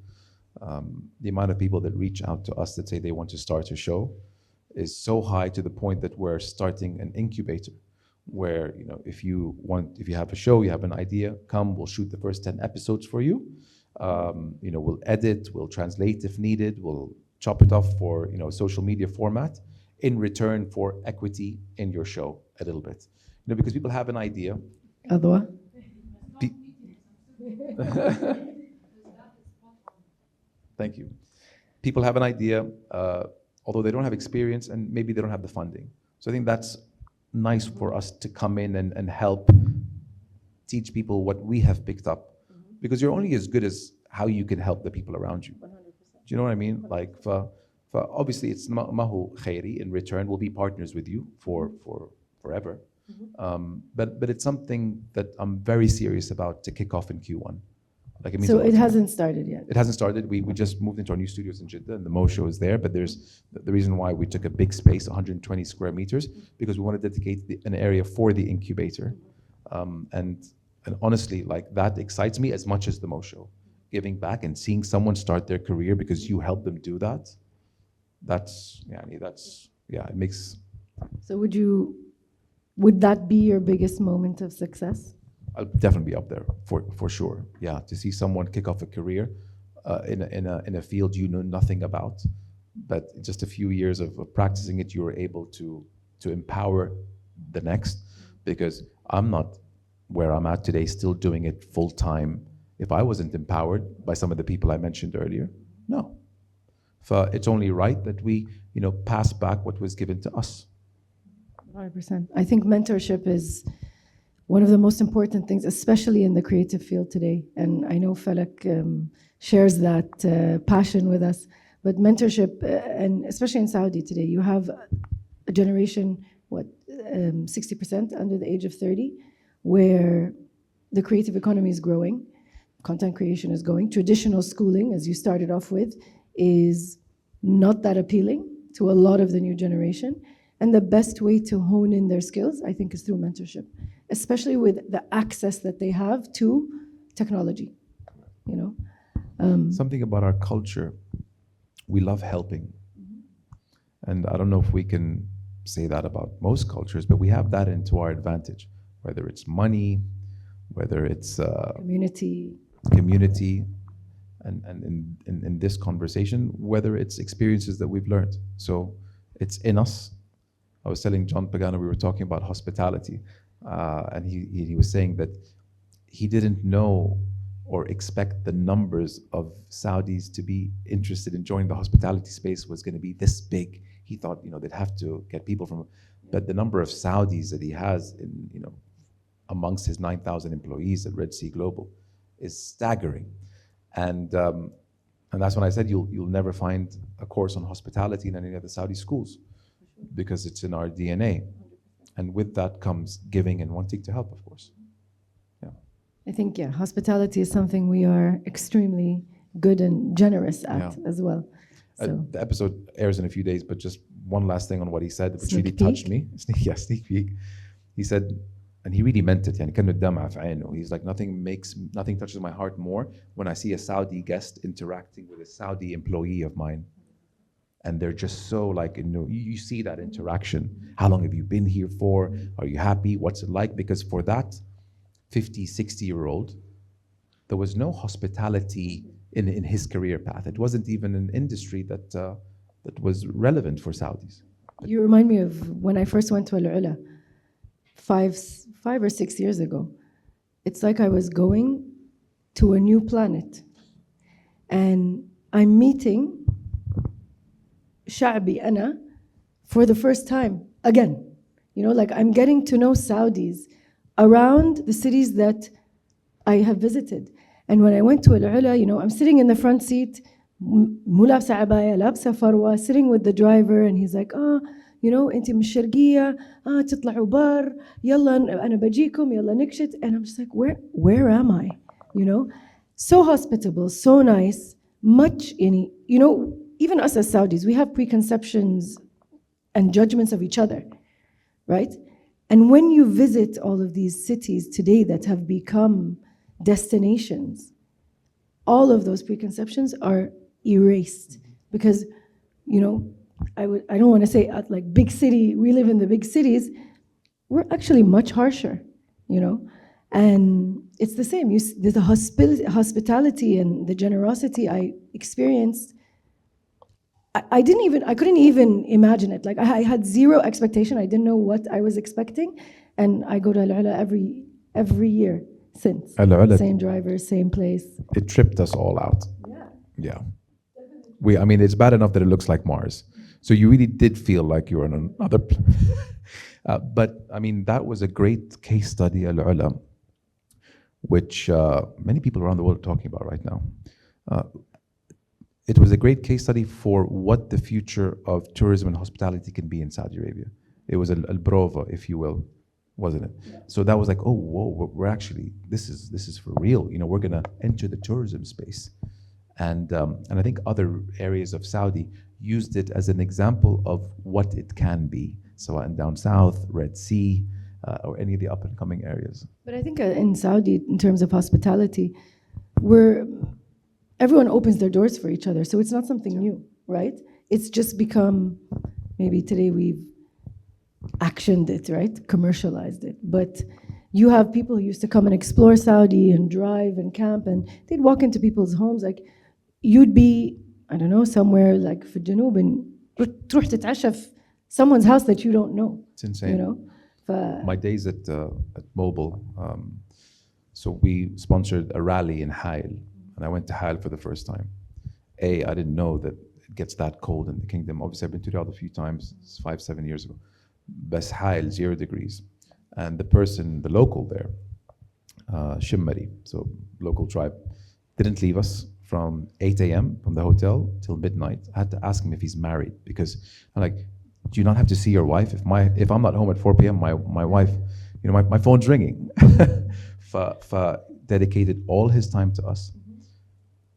The amount of people that reach out to us that say they want to start a show is so high to the point that we're starting an incubator where, if you have a show, you have an idea, come, we'll shoot the first 10 episodes for you. We'll edit, we'll translate if needed, we'll chop it off for, social media format in return for equity in your show a little bit. Because people have an idea. Adwa? Thank you. People have an idea, although they don't have experience and maybe they don't have the funding. So I think that's nice for us to come in and help teach people what we have picked up. Because you're only as good as how you can help the people around you. 100%. Do you know what I mean? Like, obviously it's mahu khairi. In return, we'll be partners with you for forever. But it's something that I'm very serious about to kick off in Q1. Like, it means so it hasn't started yet? It hasn't started. We just moved into our new studios in Jeddah, and the Mo show is there. But there's the reason why we took a big space, 120 square meters, because we want to dedicate an area for the incubator. And honestly, like, that excites me as much as the Mo show. Giving back and seeing someone start their career because you helped them do that. It makes. So would that be your biggest moment of success? I'll definitely be up there for sure. Yeah, to see someone kick off a career in a field you know nothing about, but just a few years of practicing it, you were able to empower the next. Because I'm not where I'm at today, still doing it full time, if I wasn't empowered by some of the people I mentioned earlier. No. It's only right that we, pass back what was given to us. 100%. I think mentorship is one of the most important things, especially in the creative field today. And I know Falak shares that passion with us. But mentorship, and especially in Saudi today, you have a generation, 60% under the age of 30, where the creative economy is growing, content creation is going. Traditional schooling, as you started off with, is not that appealing to a lot of the new generation. And the best way to hone in their skills, I think, is through mentorship, especially with the access that they have to technology, Something about our culture, we love helping. And I don't know if we can say that about most cultures, but we have that into our advantage, whether it's money, whether it's community, and in this conversation, whether it's experiences that we've learned. So it's in us. I was telling John Pagano, we were talking about hospitality, and he was saying that he didn't know or expect the numbers of Saudis to be interested in joining the hospitality space was going to be this big. He thought, they'd have to get people from, but the number of Saudis that he has in, amongst his 9,000 employees at Red Sea Global is staggering. And that's when I said you'll never find a course on hospitality in any of the Saudi schools, because it's in our DNA. And with that comes giving and wanting to help, of course. Yeah. I think, hospitality is something we are extremely good and generous at as well. So. The episode airs in a few days, but just one last thing on what he said, which Sneak really peek? touched me. Sneak peek. He said, and he really meant it. He's like, nothing touches my heart more when I see a Saudi guest interacting with a Saudi employee of mine. And they're just so like, you see that interaction. How long have you been here for? Are you happy? What's it like? Because for that 50, 60-year-old, there was no hospitality in his career path. It wasn't even an industry that was relevant for Saudis. You remind me of when I first went to Al-Ula 5 or 6 years ago. It's like I was going to a new planet. And I'm meeting Sha'bi Ana for the first time again. Like I'm getting to know Saudis around the cities that I have visited. And when I went to Al-Ula, I'm sitting in the front seat, مو لابسة عباية, لابسة فروة, sitting with the driver, and he's like, انتي من الشرقية, تطلعوا بر, يلا أنا بجيكم, يلا نكشت. And I'm just like, where am I? So hospitable, so nice, much even us as Saudis, we have preconceptions and judgments of each other, right? And when you visit all of these cities today that have become destinations, all of those preconceptions are erased because, I don't want to say like big city, we live in the big cities, we're actually much harsher, and it's the same. The hospitality and the generosity I experienced, I couldn't even imagine it. Like I had zero expectation. I didn't know what I was expecting, and I go to Al-Ula every year since. Al-Ula, same driver, same place. it tripped us all out. Yeah. It's bad enough that it looks like Mars. So you really did feel like you were on another but that was a great case study, Al-Ula, which many people around the world are talking about right now. It was a great case study for what the future of tourism and hospitality can be in Saudi Arabia. It was al-prova, if you will, wasn't it? Yeah. So that was like, oh, whoa, we're actually, this is for real. We're gonna enter the tourism space. And I think other areas of Saudi used it as an example of what it can be. So down south, Red Sea, or any of the up and coming areas. But I think in Saudi, in terms of hospitality, everyone opens their doors for each other. So it's not something new, right? It's just become, maybe today we've actioned it, right? Commercialized it. But you have people who used to come and explore Saudi and drive and camp, and they'd walk into people's homes. Like you'd be, I don't know, somewhere like في الجنوب and تروح تتعشى في someone's house that you don't know. It's insane. My days at Mobile, so we sponsored a rally in Hail, and I went to Hail for the first time. I didn't know that it gets that cold in the kingdom. Obviously, I've been to Riyadh a few times, 5-7 years ago. But Hail, 0 degrees. And the local there, Shimmari, so local tribe, didn't leave us from 8 a.m. from the hotel till midnight. I had to ask him if he's married, because I'm like, do you not have to see your wife? If I'm not home at 4 p.m., my wife, my phone's ringing. Dedicated all his time to us.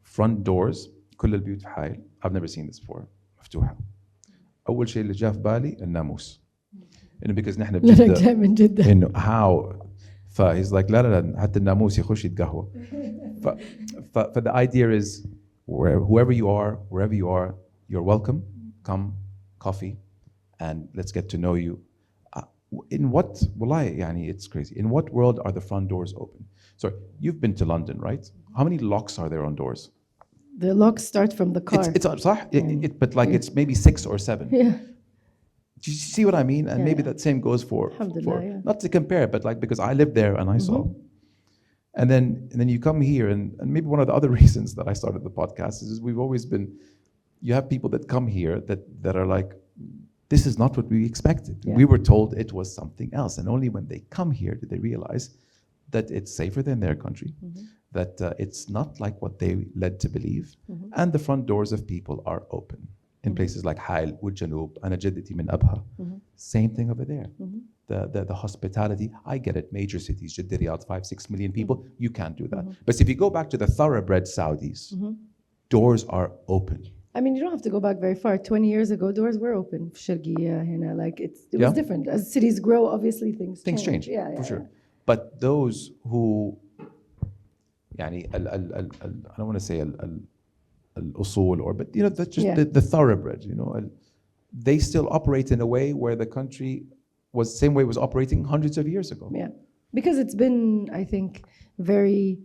Front doors, كل البيوت في حائل. I've never seen this before. مفتوحة. أول شيء اللي جاء في بالي الناموس. Because نحن بجدة. How? He's like لا حتى الناموس يخش يتقهوى. The idea is wherever you are, you're welcome. Come, coffee, and let's get to know you. In what, wallahi, yani, it's crazy. In what world are the front doors open? Sorry, you've been to London, right? How many locks are there on doors? The locks start from the car. It's صح? But like it's maybe 6 or 7. Yeah. Do you see what I mean? And Yeah, maybe yeah. that same goes for Alhamdulillah, yeah. not to compare, but like because I lived there and I saw. And then you come here, and maybe one of the other reasons that I started the podcast is we've always been, you have people that come here that are like, this is not what we expected. Yeah. We were told it was something else. And only when they come here did they realize that it's safer than their country, that it's not like what they led to believe. And the front doors of people are open. In places like Hail, Janub, Ana Jaddati min Abha. Same thing over there. The hospitality, I get it, major cities, Jeddah, Riyadh, 5-6 million people, you can't do that. But if you go back to the thoroughbred Saudis, doors are open. I mean, you don't have to go back very far. 20 years ago, doors were open. Sharqiya, Hina, like it was different. As cities grow, obviously things change. Yeah, for sure. But those who, يعني, I don't want to say al-usul, or, but you know, that's just the thoroughbred, you know, they still operate in a way where the country was the same way it was operating hundreds of years ago. Yeah, because it's been, I think, very,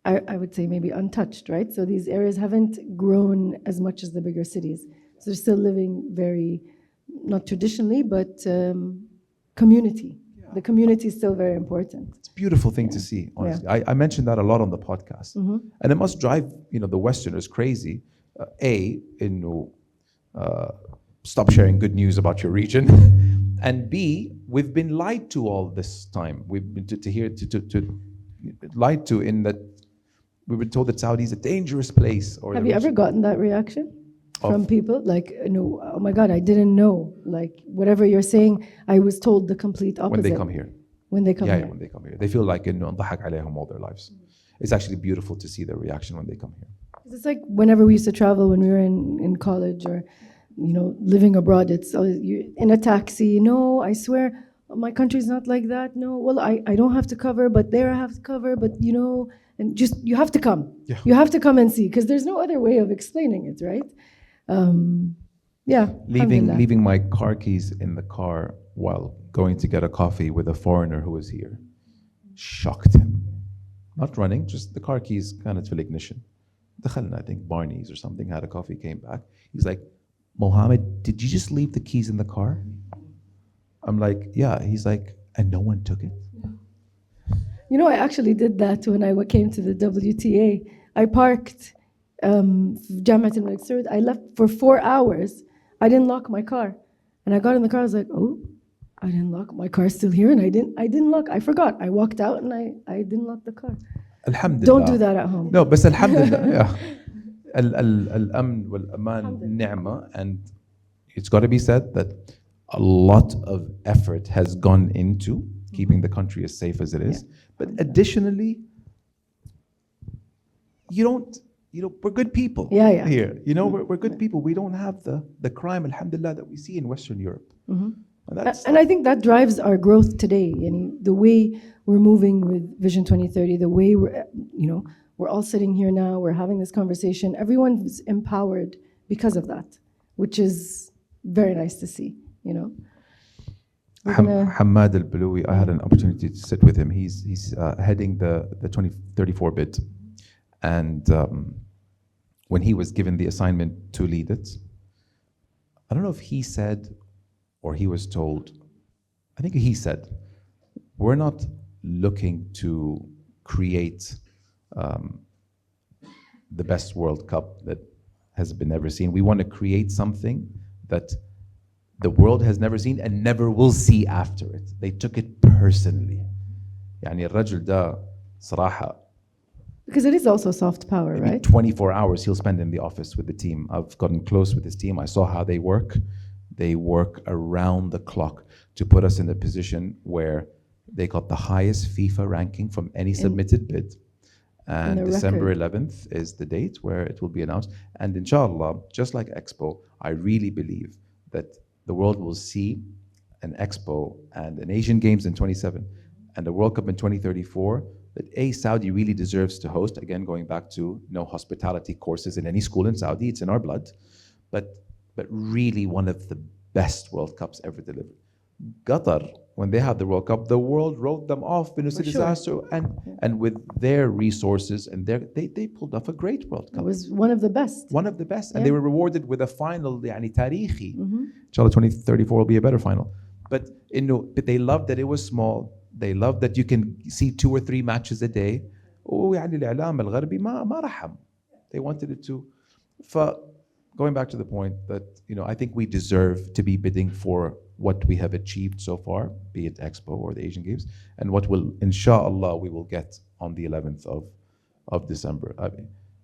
I would say maybe untouched, right? So these areas haven't grown as much as the bigger cities. So they're still living very, not traditionally, but community. The community is still very important. It's a beautiful thing to see, honestly. I mentioned that a lot on the podcast. And it must drive, you know, the Westerners crazy. Stop sharing good news about your region. And B, we've been lied to all this time. We've been lied to in that we've been told that Saudi is a dangerous place. Or have you ever gotten that reaction from people? Like, no, oh my God, I didn't know. Like, whatever you're saying, I was told the complete opposite. When they come here. When they come here. Yeah, when they come here. They feel like, you know, ضحك عليهم all their lives. It's actually beautiful to see their reaction when they come here. It's like whenever we used to travel when we were in college or, you know, living abroad, it's you in a taxi. No, I swear, my country's not like that. No, well, I don't have to cover, but there I have to cover, but you know, and just, you have to come. Yeah. You have to come and see, because there's no other way of explaining it, right? Yeah. Leaving my car keys in the car while going to get a coffee with a foreigner who was here shocked him. Not running, just the car keys kind of to the ignition. دخلنا, I think Barney's or something, had a coffee, came back. He's like, Mohammed, did you just leave the keys in the car? I'm like, yeah. He's like, and no one took it? You know, I actually did that when I came to the WTA. I parked Jamiat al-Malik Saud. I left for 4 hours. I didn't lock my car. And I got in the car, I was like, oh, I didn't lock, my car's still here, and I didn't lock, I forgot. I walked out and I didn't lock the car. Alhamdulillah. Don't do that at home. No, but alhamdulillah, yeah. Al-amn wal-aman ni'ma, and it's got to be said that a lot of effort has gone into keeping the country as safe as it is. But additionally, we're good people here. You know, we're good people. We don't have the crime, alhamdulillah, that we see in Western Europe. And I think that drives our growth today. The way we're moving with Vision 2030, the way we're all sitting here now, we're having this conversation. Everyone's empowered because of that, which is very nice to see, you know. Hamad al-Baloui, I had an opportunity to sit with him. He's heading the 2034 bid. And when he was given the assignment to lead it, I don't know if he said or he was told, I think he said, we're not looking to create the best World Cup that has been ever seen. We want to create something that the world has never seen and never will see after it. They took it personally. يعني الرجل ده صراحة. Because it is also soft power, right? 24 hours he'll spend in the office with the team. I've gotten close with his team. I saw how they work. They work around the clock to put us in a position where they got the highest FIFA ranking from any submitted bid. And December 11th is the date where it will be announced. And inshallah, just like Expo, I really believe that the world will see an Expo and an Asian Games in 27 and a World Cup in 2034 that Saudi really deserves to host. Again, going back to no hospitality courses in any school in Saudi, it's in our blood. But really one of the best World Cups ever delivered. Qatar, when they had the World Cup, the world wrote them off. It's a disaster, and with their resources and they pulled off a great World Cup. It was one of the best. One of the best, and they were rewarded with a final, يعني تاريخي. Inshallah, 2034 will be a better final. But they loved that it was small. They loved that you can see 2 or 3 matches a day. ويعني الإعلام الغربي ما رحم. They wanted it to. Going back to the point that I think we deserve to be bidding for what we have achieved so far, be it Expo or the Asian Games, and what will, inshallah, we will get on the 11th of December.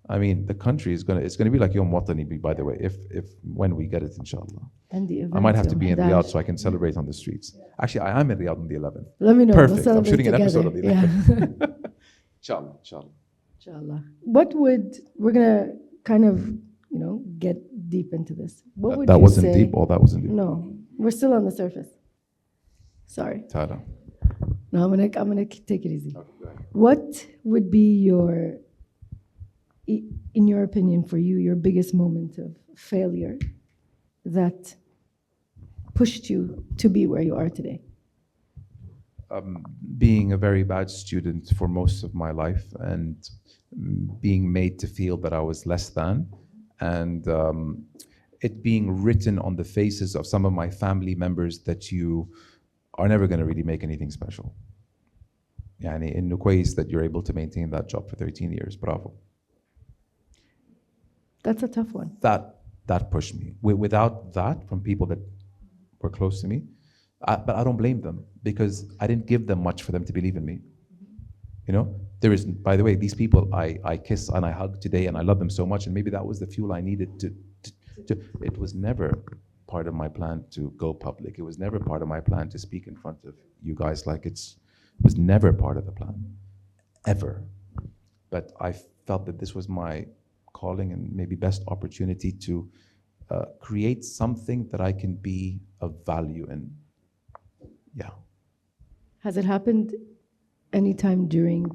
I mean, the country is it's gonna be like Yom Watani, by the way, if when we get it, inshallah. And the event, I might have to be in Riyadh so I can celebrate on the streets. Actually, I am in Riyadh on the 11th. Let me know. Perfect. We'll I'm shooting an episode on the 11th. Yeah. Inshallah. Inshallah. We're gonna kind of, get deep into this. What would that you wasn't say? deep. Oh, that wasn't deep. No, we're still on the surface. Sorry. Tala. No, I'm gonna take it easy. Okay, go ahead. What would be in your opinion, for you, your biggest moment of failure that pushed you to be where you are today? Being a very bad student for most of my life and being made to feel that I was less than, and it being written on the faces of some of my family members that you are never going to really make anything special. يعني إنه كويس that you're able to maintain that job for 13 years. Bravo. That's a tough one. That pushed me. Without that, from people that were close to me, but I don't blame them because I didn't give them much for them to believe in me. There is, by the way, these people I kiss and I hug today and I love them so much, and maybe that was the fuel I needed to it was never part of my plan to go public. It was never part of my plan to speak in front of you guys. It was never part of the plan, ever. But I felt that this was my calling and maybe best opportunity to create something that I can be of value in. Yeah. Has it happened anytime during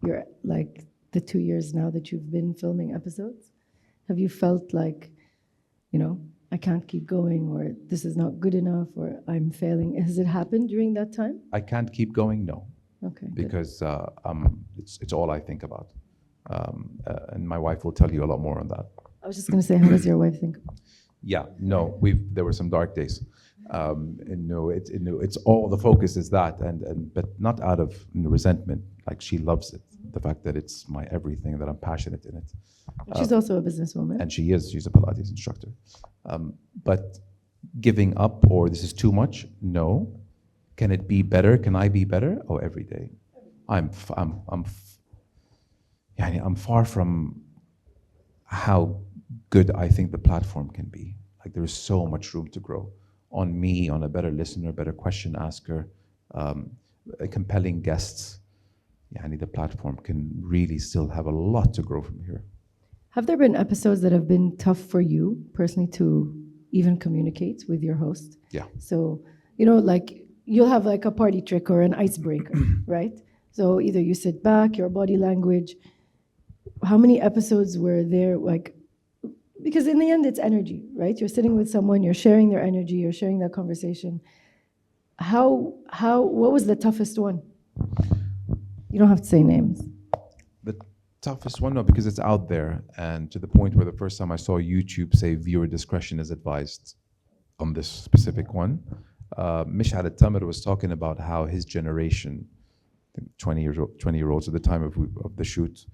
your, the 2 years now that you've been filming episodes? Have you felt like, I can't keep going, or this is not good enough, or I'm failing? Has it happened during that time? I can't keep going, no. Okay. Because it's all I think about. And my wife will tell you a lot more on that. I was just going to say, how does your wife think? Yeah, no, there were some dark days. It's all the focus is that, but not out of resentment. Like, she loves it, the fact that it's my everything, that I'm passionate in it. She's also a businesswoman. And she's a Pilates instructor. But giving up, or this is too much, no. Can it be better? Can I be better? Oh, every day. I'm far from how good I think the platform can be. Like, there is so much room to grow on me, on a better listener, better question asker, compelling guests. The platform can really still have a lot to grow from here. Have there been episodes that have been tough for you personally to even communicate with your host? Yeah. So, you'll have a party trick or an icebreaker, right? So either you sit back, your body language. How many episodes were there, because in the end it's energy, right? You're sitting with someone, you're sharing their energy, you're sharing that conversation. What was the toughest one? You don't have to say names. The toughest one, no, because it's out there, and to the point where the first time I saw YouTube say viewer discretion is advised on this specific one, Mish'al al-Tamir was talking about how his generation, I think 20-year-olds at the time of the shoot,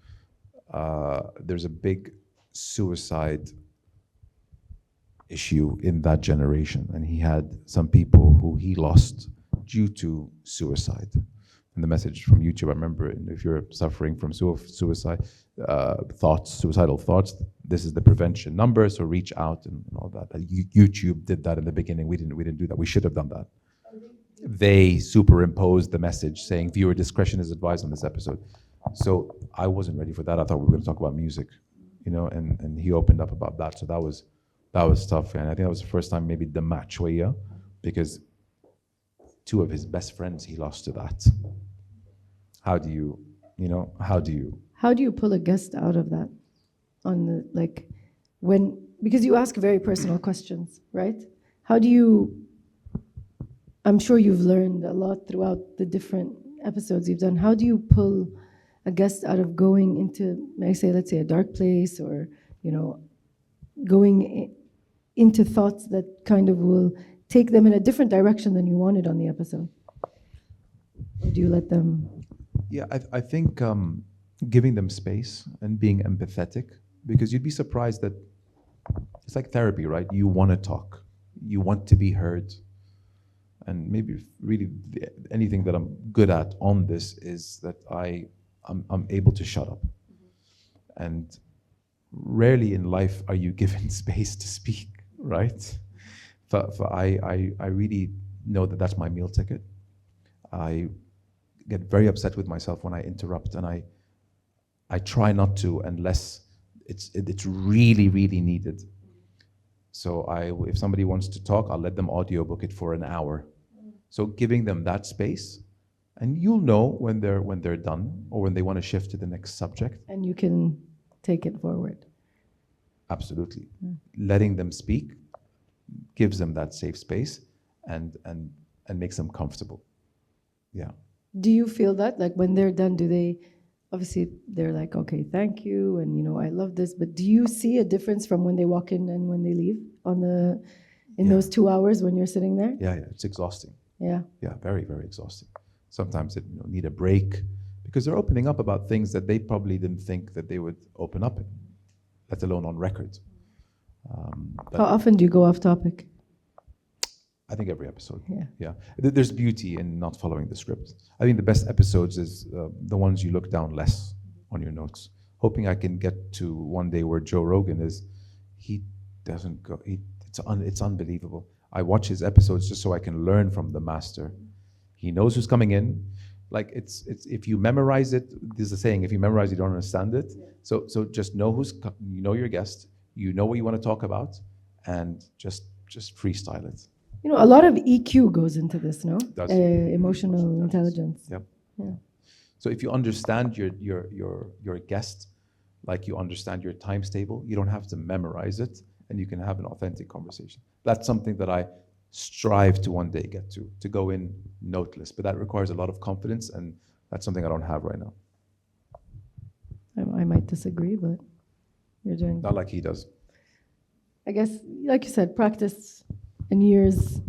there's a big suicide issue in that generation, and he had some people who he lost due to suicide. And the message from YouTube, I remember, if you're suffering from suicidal thoughts, this is the prevention number, so reach out and all that. YouTube did that in the beginning. We didn't do that. We should have done that. They superimposed the message saying viewer discretion is advised on this episode. So I wasn't ready for that. I thought we were going to talk about music, and he opened up about that. So that was tough, and I think that was the first time maybe the match shوية, because 2 of his best friends he lost to that. How do you pull a guest out of that on the, because you ask very personal questions, right? How do you, I'm sure you've learned a lot throughout the different episodes you've done. How do you pull a guest out of going into, let's say a dark place, or, going into thoughts that kind of will take them in a different direction than you wanted on the episode? Or do you let them? Yeah, I think giving them space and being empathetic, because you'd be surprised that it's like therapy, right? You want to talk, you want to be heard. And maybe really anything that I'm good at on this is that I'm able to shut up. And rarely in life are you given space to speak, right? I really know that that's my meal ticket. I get very upset with myself when I interrupt, and I try not to unless it's really, really needed. So if somebody wants to talk, I'll let them audiobook it for an hour. So giving them that space, and you'll know when they're done or when they want to shift to the next subject. And you can take it forward. Absolutely. Letting them speak gives them that safe space and makes them comfortable. Yeah. Do you feel that, like, when they're done, do they, obviously they're like, okay, thank you, and I love this, but do you see a difference from when they walk in and when they leave in those 2 hours when you're sitting there? Yeah, it's exhausting. Yeah. Yeah, very, very exhausting. Sometimes they need a break because they're opening up about things that they probably didn't think that they would open up in, let alone on record. How often do you go off topic? I think every episode. Yeah. There's beauty in not following the script. I think the best episodes is the ones you look down less on your notes. Hoping I can get to one day where Joe Rogan is. He doesn't go. It's unbelievable. I watch his episodes just so I can learn from the master. He knows who's coming in. Like it's if you memorize it, there's a saying: if you memorize, you don't understand it. So just know your guest. You know what you want to talk about, and just freestyle it. A lot of EQ goes into this, no? Emotional Does. intelligence. Yep. Yeah. So if you understand your guest, like you understand your times table, you don't have to memorize it, and you can have an authentic conversation. That's something that I strive to one day get to go in noteless, but that requires a lot of confidence, and that's something I don't have right now. I might disagree, but you're doing. Not like he does. I guess, like you said, practice and years.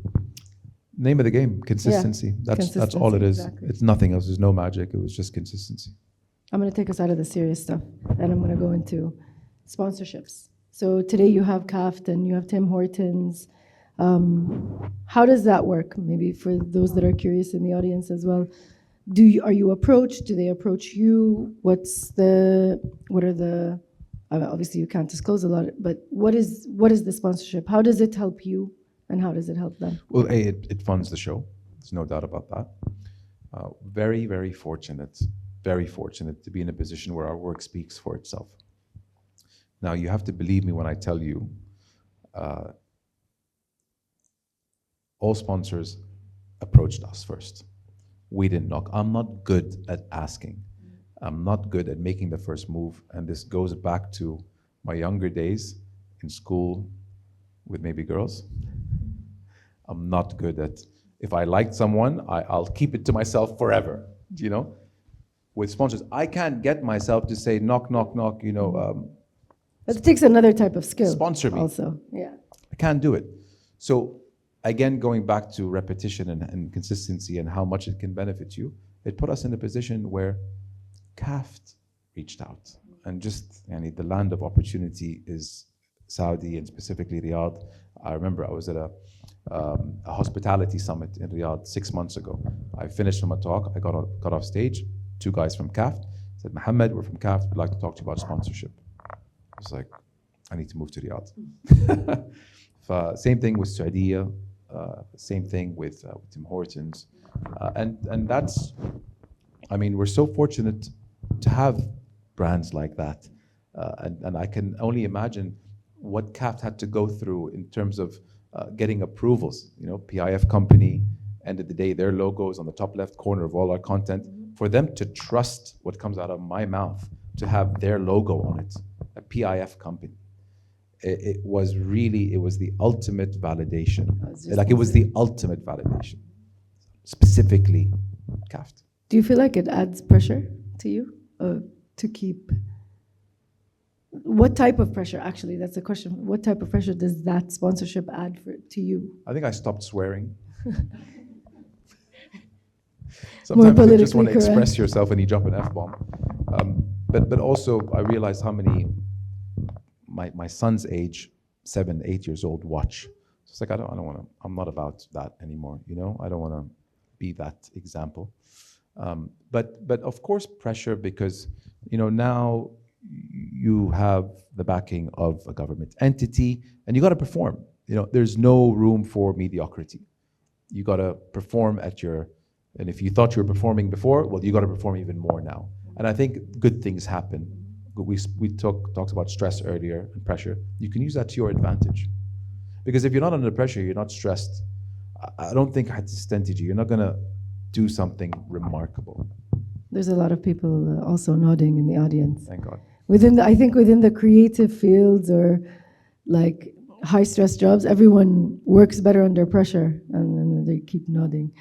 Name of the game, consistency. That's all it is. Exactly. It's nothing else. There's no magic. It was just consistency. I'm going to take us out of the serious stuff, and I'm going to go into sponsorships. So today you have Kaft and you have Tim Hortons. How does that work? Maybe for those that are curious in the audience as well. Are you approached? Do they approach you? What are the? Obviously, you can't disclose a lot, but what is the sponsorship? How does it help you, and how does it help them? Well, it funds the show. There's no doubt about that. Very, very fortunate to be in a position where our work speaks for itself. Now, you have to believe me when I tell you, all sponsors approached us first. We didn't knock. I'm not good at asking. I'm not good at making the first move, and this goes back to my younger days in school with maybe girls. I'm not good at, if I liked someone, I'll keep it to myself forever, With sponsors, I can't get myself to say knock, knock, knock, But it takes another type of skill. Sponsor me. Also, yeah. I can't do it. So again, going back to repetition and consistency and how much it can benefit you, it put us in a position where Kaft reached out. And just, the land of opportunity is Saudi and specifically Riyadh. I remember I was at a hospitality summit in Riyadh 6 months ago. I finished from a talk, I got off stage, 2 guys from Kaft said, Mohammed, we're from Kaft, we'd like to talk to you about sponsorship. I was like, I need to move to Riyadh. Same thing with Saudi, same thing with Tim Hortons. And that's, we're so fortunate to have brands like that. And I can only imagine what Kaft had to go through in terms of getting approvals. PIF company, end of the day, their logo is on the top left corner of all our content. For them to trust what comes out of my mouth, to have their logo on it, a PIF company. it was the ultimate validation. I was just Like it gonna was say. the ultimate validation, specifically CAFT. Do you feel like it adds pressure to you to keep? What type of pressure, actually, that's the question. What type of pressure does that sponsorship add to you? I think I stopped swearing. Sometimes you just want to politically express correct. yourself and you drop an F-bomb. But also I realized how many my son's age, 7, 8 years old, watch. So it's like I don't want to. I'm not about that anymore. You know, I don't want to be that example. But of course pressure, because now you have the backing of a government entity and you got to perform. There's no room for mediocrity. You got to perform and if you thought you were performing before, well, you got to perform even more now. And I think good things happen. We talked about stress earlier and pressure. You can use that to your advantage. Because if you're not under pressure, you're not stressed. I don't think you're not going to do something remarkable. There's a lot of people also nodding in the audience. Thank God. I think within the creative fields or like high stress jobs, everyone works better under pressure, and then they keep nodding.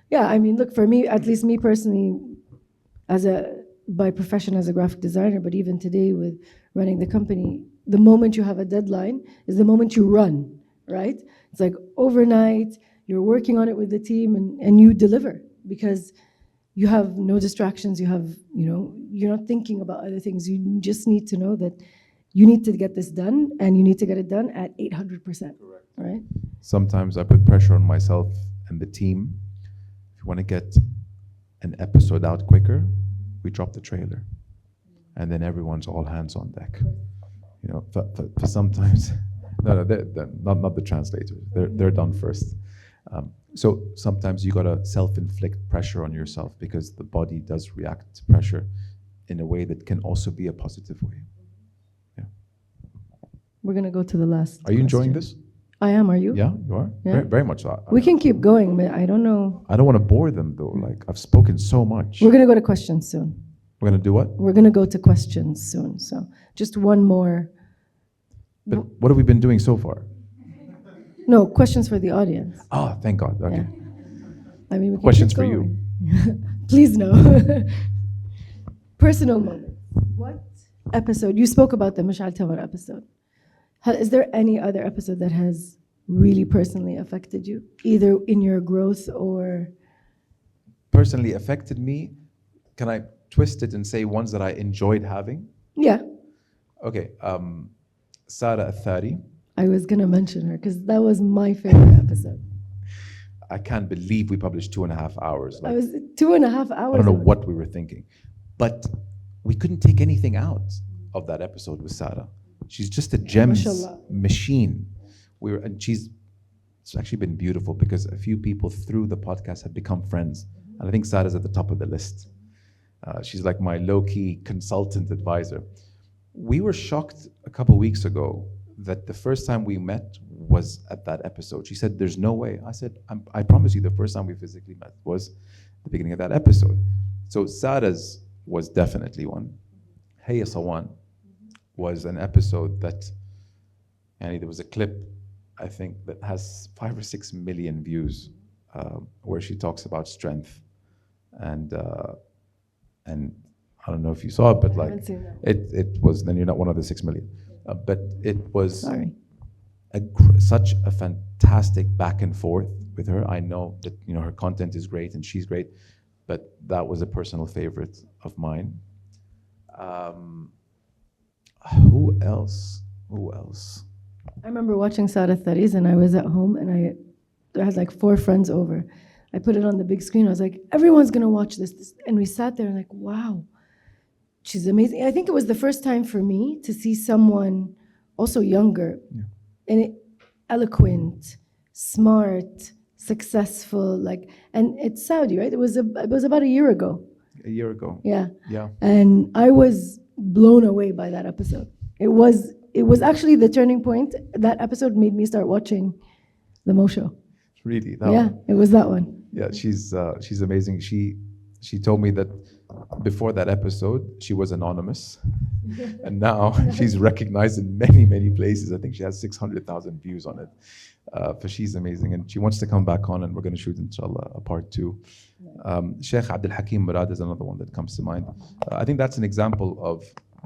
Yeah, I mean, look, for me, at least me personally, by profession as a graphic designer, but even today with running the company, the moment you have a deadline is the moment you run, right? It's like overnight, you're working on it with the team and you deliver because you have no distractions. You're not thinking about other things. You just need to know that you need to get this done and you need to get it done at 800%. Correct. Right? Sometimes I put pressure on myself and the team. If you want to get an episode out quicker, we drop the trailer. And then everyone's all hands on deck. For sometimes, no, they're not the translators. They're done first. So sometimes you gotta self-inflict pressure on yourself because the body does react to pressure in a way that can also be a positive way. Yeah. We're gonna go to the last. Are you enjoying question. this? I am. Are you? Yeah, you are. Yeah. Very, very much so. We can keep going, but I don't know. I don't want to bore them though. Like I've spoken so much. We're gonna go to questions soon. We're gonna do what? We're gonna go to questions soon. So just one more. But what have we been doing so far? No, questions for the audience. Oh, thank God. Okay. Yeah. I mean, we can Questions keep for you. going. Please no. Personal moment. What episode? You spoke about the Mash'al Tamar episode. Is there any other episode that has really personally affected you, either in your growth or? Personally affected me. Can I twist it and say ones that I enjoyed having? Yeah. Okay. Sara Athari. I was gonna mention her because that was my favorite episode. I can't believe we published 2.5 hours. I was 2.5 hours. I don't know what we were thinking, but we couldn't take anything out of that episode with Sara. She's just a gems machine. It's actually been beautiful because a few people through the podcast have become friends, and I think Sara's at the top of the list. She's like my low-key consultant advisor. We were shocked a couple weeks ago that the first time we met was at that episode. She said, "There's no way." I said, I promise you the first time we physically met was the beginning of that episode. So Sara's was definitely one. Hey Sawan was an episode that, and there was a clip, I think, that has 5 or 6 million views, where she talks about strength. And I don't know if you saw it, but I like haven't seen that. it was, then you're not one of the 6 million. But it was Sorry. Such a fantastic back and forth with her. I know that her content is great and she's great, but that was a personal favorite of mine. Who else? I remember watching Sara Thariz and I was at home and I had like 4 friends over. I put it on the big screen. I was like, everyone's gonna watch this. And we sat there and like, wow, she's amazing. I think it was the first time for me to see someone also younger, and eloquent, smart, successful, and it's Saudi, right? It was about a year ago. A year ago. Yeah. Yeah. And I was blown away by that episode. It was actually the turning point. That episode made me start watching the Mo Show. Really? It was that one. Yeah, she's amazing. She told me that before that episode, she was anonymous. And now she's recognized in many, many places. I think she has 600,000 views on it. But she's amazing, and she wants to come back on, and we're going to shoot, inshallah, a part 2. Sheikh Abdul Hakim Murad is another one that comes to mind. I think that's an example of,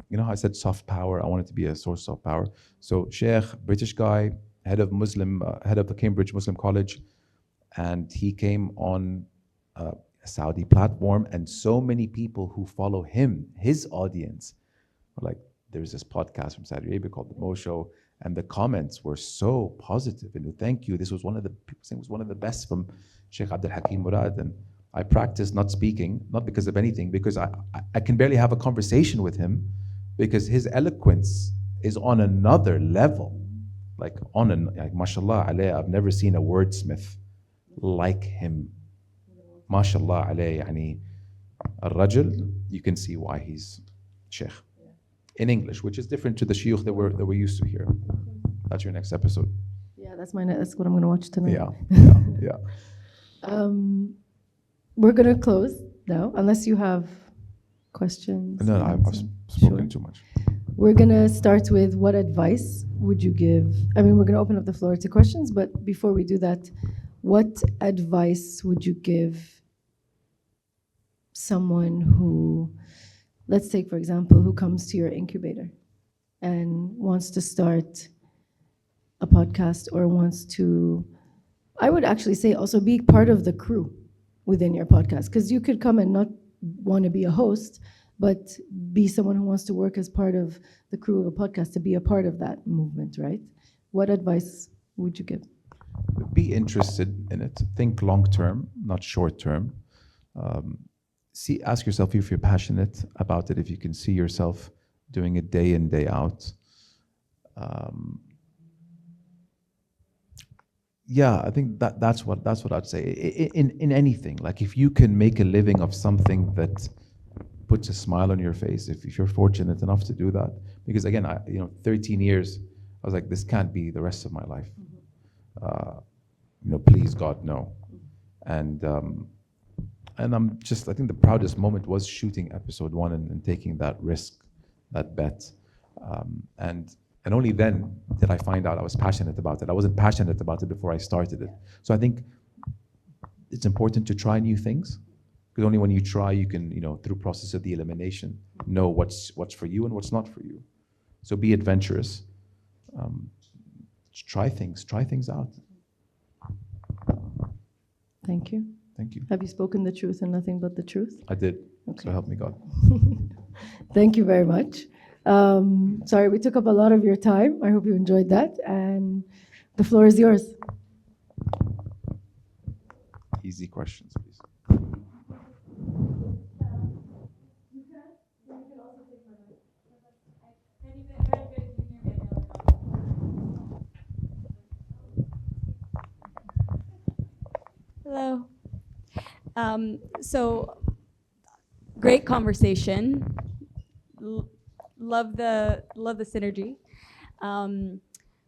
you know how I said soft power? I want it to be a source of power. So Sheikh, British guy, head of the Cambridge Muslim College, and he came on a Saudi platform, and so many people who follow him, his audience, were like, there's this podcast from Saudi Arabia called The Mo Show, and the comments were so positive. And thank you. This was one of the best from Sheikh Abdul Hakim Murad. And I practiced not speaking, not because of anything, because I can barely have a conversation with him, because his eloquence is on another level. Like mashallah alayhi, I've never seen a wordsmith like him. Mashallah alayhi, yani al-rajul, you can see why he's sheikh. In English, which is different to the shuyukh that we're used to here. That's your next episode. Yeah, that's what I'm going to watch tonight. Yeah. We're going to close now, unless you have questions. No, I've spoken too much. We're going to start with, what advice would you give? I mean, we're going to open up the floor to questions, but before we do that, what advice would you give someone who, let's take, for example, who comes to your incubator and wants to start a podcast, or wants to, I would actually say, also be part of the crew within your podcast? Because you could come and not want to be a host, but be someone who wants to work as part of the crew of a podcast, to be a part of that movement, right? What advice would you give? Be interested in it. Think long term, not short term. Ask yourself if you're passionate about it, if you can see yourself doing it day in, day out. Yeah, I think that's what I'd say. In anything, like if you can make a living of something that puts a smile on your face, if you're fortunate enough to do that, because again, 13 years, I was like, this can't be the rest of my life. Please God, no. And I think the proudest moment was shooting episode 1 and taking that risk, that bet. And only then did I find out I was passionate about it. I wasn't passionate about it before I started it. So I think it's important to try new things, because only when you try, you can, through process of the elimination, know what's for you and what's not for you. So be adventurous. Try things out. Thank you. Thank you. Have you spoken the truth and nothing but the truth? I did. Okay. So help me God. Thank you very much. Sorry, we took up a lot of your time. I hope you enjoyed that. And the floor is yours. Easy questions, please. Hello. So, great conversation. Love the synergy.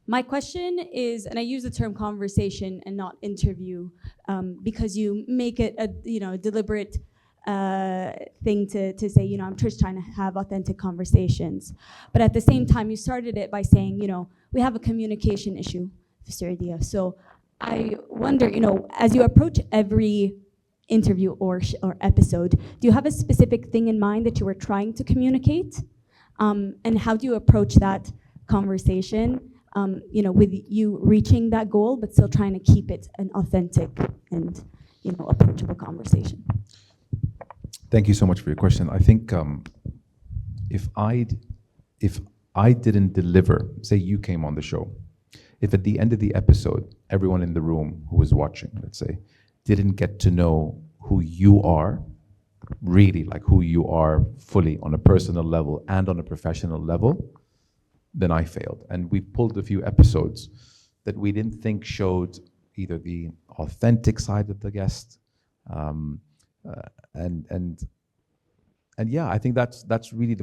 My question is, and I use the term conversation and not interview, because you make it a deliberate thing to say, I'm just trying to have authentic conversations. But at the same time, you started it by saying, we have a communication issue, Sardia. So I wonder, as you approach every interview or episode, do you have a specific thing in mind that you were trying to communicate? And how do you approach that conversation, with you reaching that goal, but still trying to keep it an authentic and, approachable conversation? Thank you so much for your question. I think if I didn't deliver, say you came on the show, if at the end of the episode, everyone in the room who was watching, let's say, didn't get to know who you are, really, like who you are fully on a personal level and on a professional level, then I failed. And we pulled a few episodes that we didn't think showed either the authentic side of the guest, and yeah, I think that's really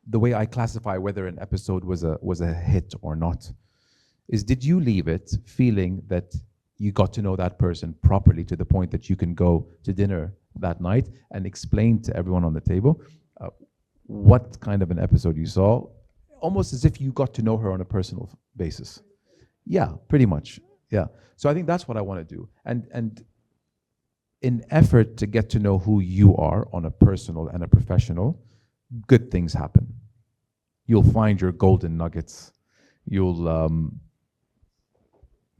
the way I classify whether an episode was a hit or not. Is, did you leave it feeling that you got to know that person properly to the point that you can go to dinner that night and explain to everyone on the table what kind of an episode you saw, almost as if you got to know her on a personal basis. Yeah, pretty much. Yeah. So I think that's what I want to do. And in effort to get to know who you are on a personal and a professional, good things happen. You'll find your golden nuggets. You'll,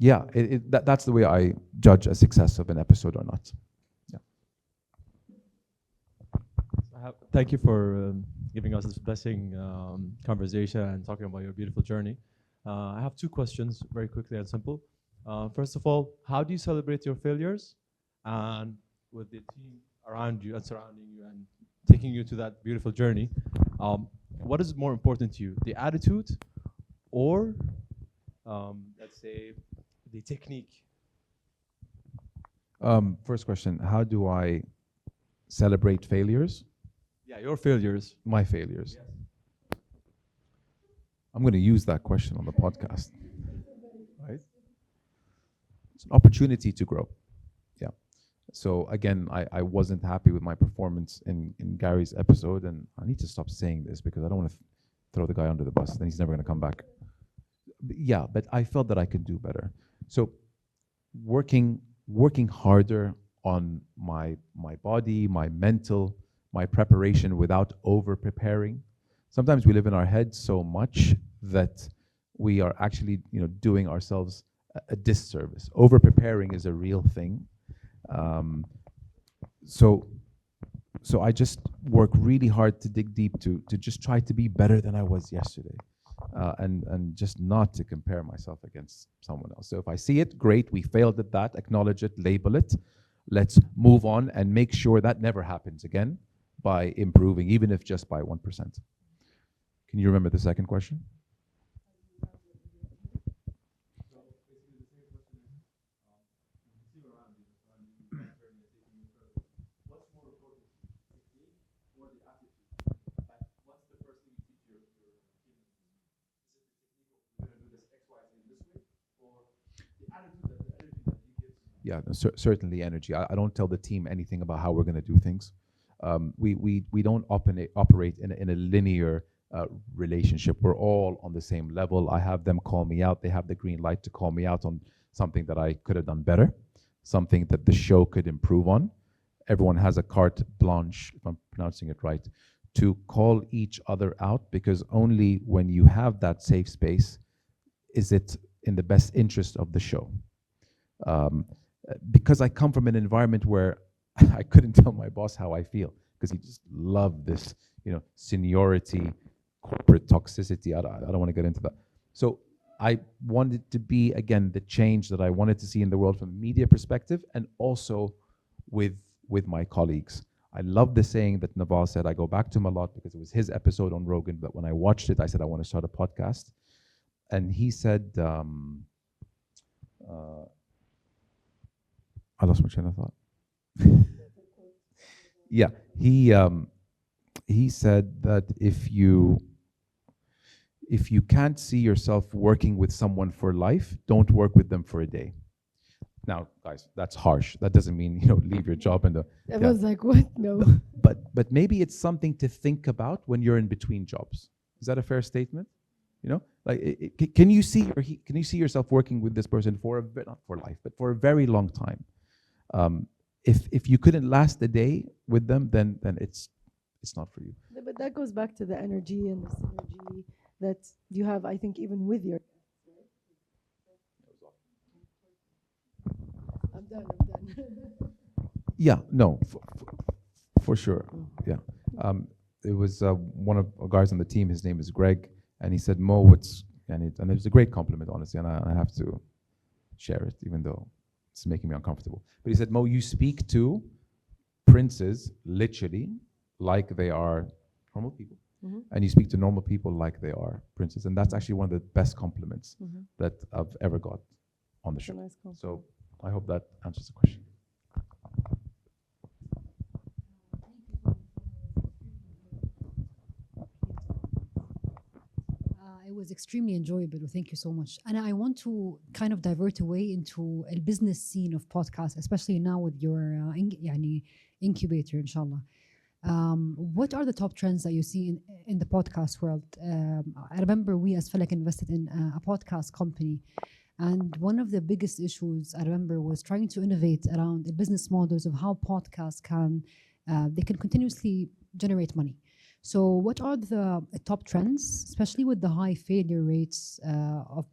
that's the way I judge a success of an episode or not. Yeah. Thank you for giving us this blessing conversation and talking about your beautiful journey. I have two questions, very quickly and simple. First of all, how do you celebrate your failures? And with the team around you and surrounding you and taking you to that beautiful journey, what is more important to you, the attitude or, let's say, the technique? First question, how do I celebrate failures? Yeah, your failures. My failures. Yes. I'm going to use that question on the podcast. Right? It's an opportunity to grow. Yeah. So again, I wasn't happy with my performance in Gary's episode, and I need to stop saying this because I don't want to throw the guy under the bus, then he's never going to come back. Yeah, but I felt that I could do better. So working harder on my body, my mental, my preparation without over preparing. Sometimes we live in our heads so much that we are actually, doing ourselves a disservice. Over preparing is a real thing. So I just work really hard to dig deep to just try to be better than I was yesterday, and just not to compare myself against someone else. So if I see it, great, we failed at that, acknowledge it, label it. Let's move on and make sure that never happens again by improving, even if just by 1%. Can you remember the second question? Yeah, certainly energy. I don't tell the team anything about how we're going to do things. We don't operate in a linear relationship. We're all on the same level. I have them call me out. They have the green light to call me out on something that I could have done better, something that the show could improve on. Everyone has a carte blanche, if I'm pronouncing it right, to call each other out, because only when you have that safe space is it in the best interest of the show. Because I come from an environment where I couldn't tell my boss how I feel, because he just loved this, seniority, corporate toxicity. I don't want to get into that. So I wanted to be, again, the change that I wanted to see in the world from a media perspective, and also with my colleagues. I love the saying that Naval said. I go back to him a lot because it was his episode on Rogan, but when I watched it, I said, I want to start a podcast. And he said, I lost my train of thought. Yeah, he said that if you can't see yourself working with someone for life, don't work with them for a day. Now, guys, that's harsh. That doesn't mean leave your job and I was like, what? No. But maybe it's something to think about when you're in between jobs. Is that a fair statement? Like, can you see yourself working with this person not for life, but for a very long time? If you couldn't last a day with them, then it's not for you. But that goes back to the energy and the synergy that you have, I think, even with your... I'm done. Yeah, no, for sure. Yeah. It was one of our guys on the team, his name is Greg, and he said, Mo, and it was a great compliment, honestly, and I have to share it, even though it's making me uncomfortable. But he said, Mo, you speak to princes literally like they are normal people. Mm-hmm. And you speak to normal people like they are princes. And that's actually one of the best compliments that I've ever got on the show. Nice, so I hope that answers the question. It was extremely enjoyable. Thank you so much. And I want to kind of divert away into a business scene of podcasts, especially now with your incubator, inshallah. What are the top trends that you see in the podcast world? I remember we as Falak invested in a podcast company. And one of the biggest issues I remember was trying to innovate around the business models of how podcasts they can continuously generate money. So what are the top trends, especially with the high failure rates of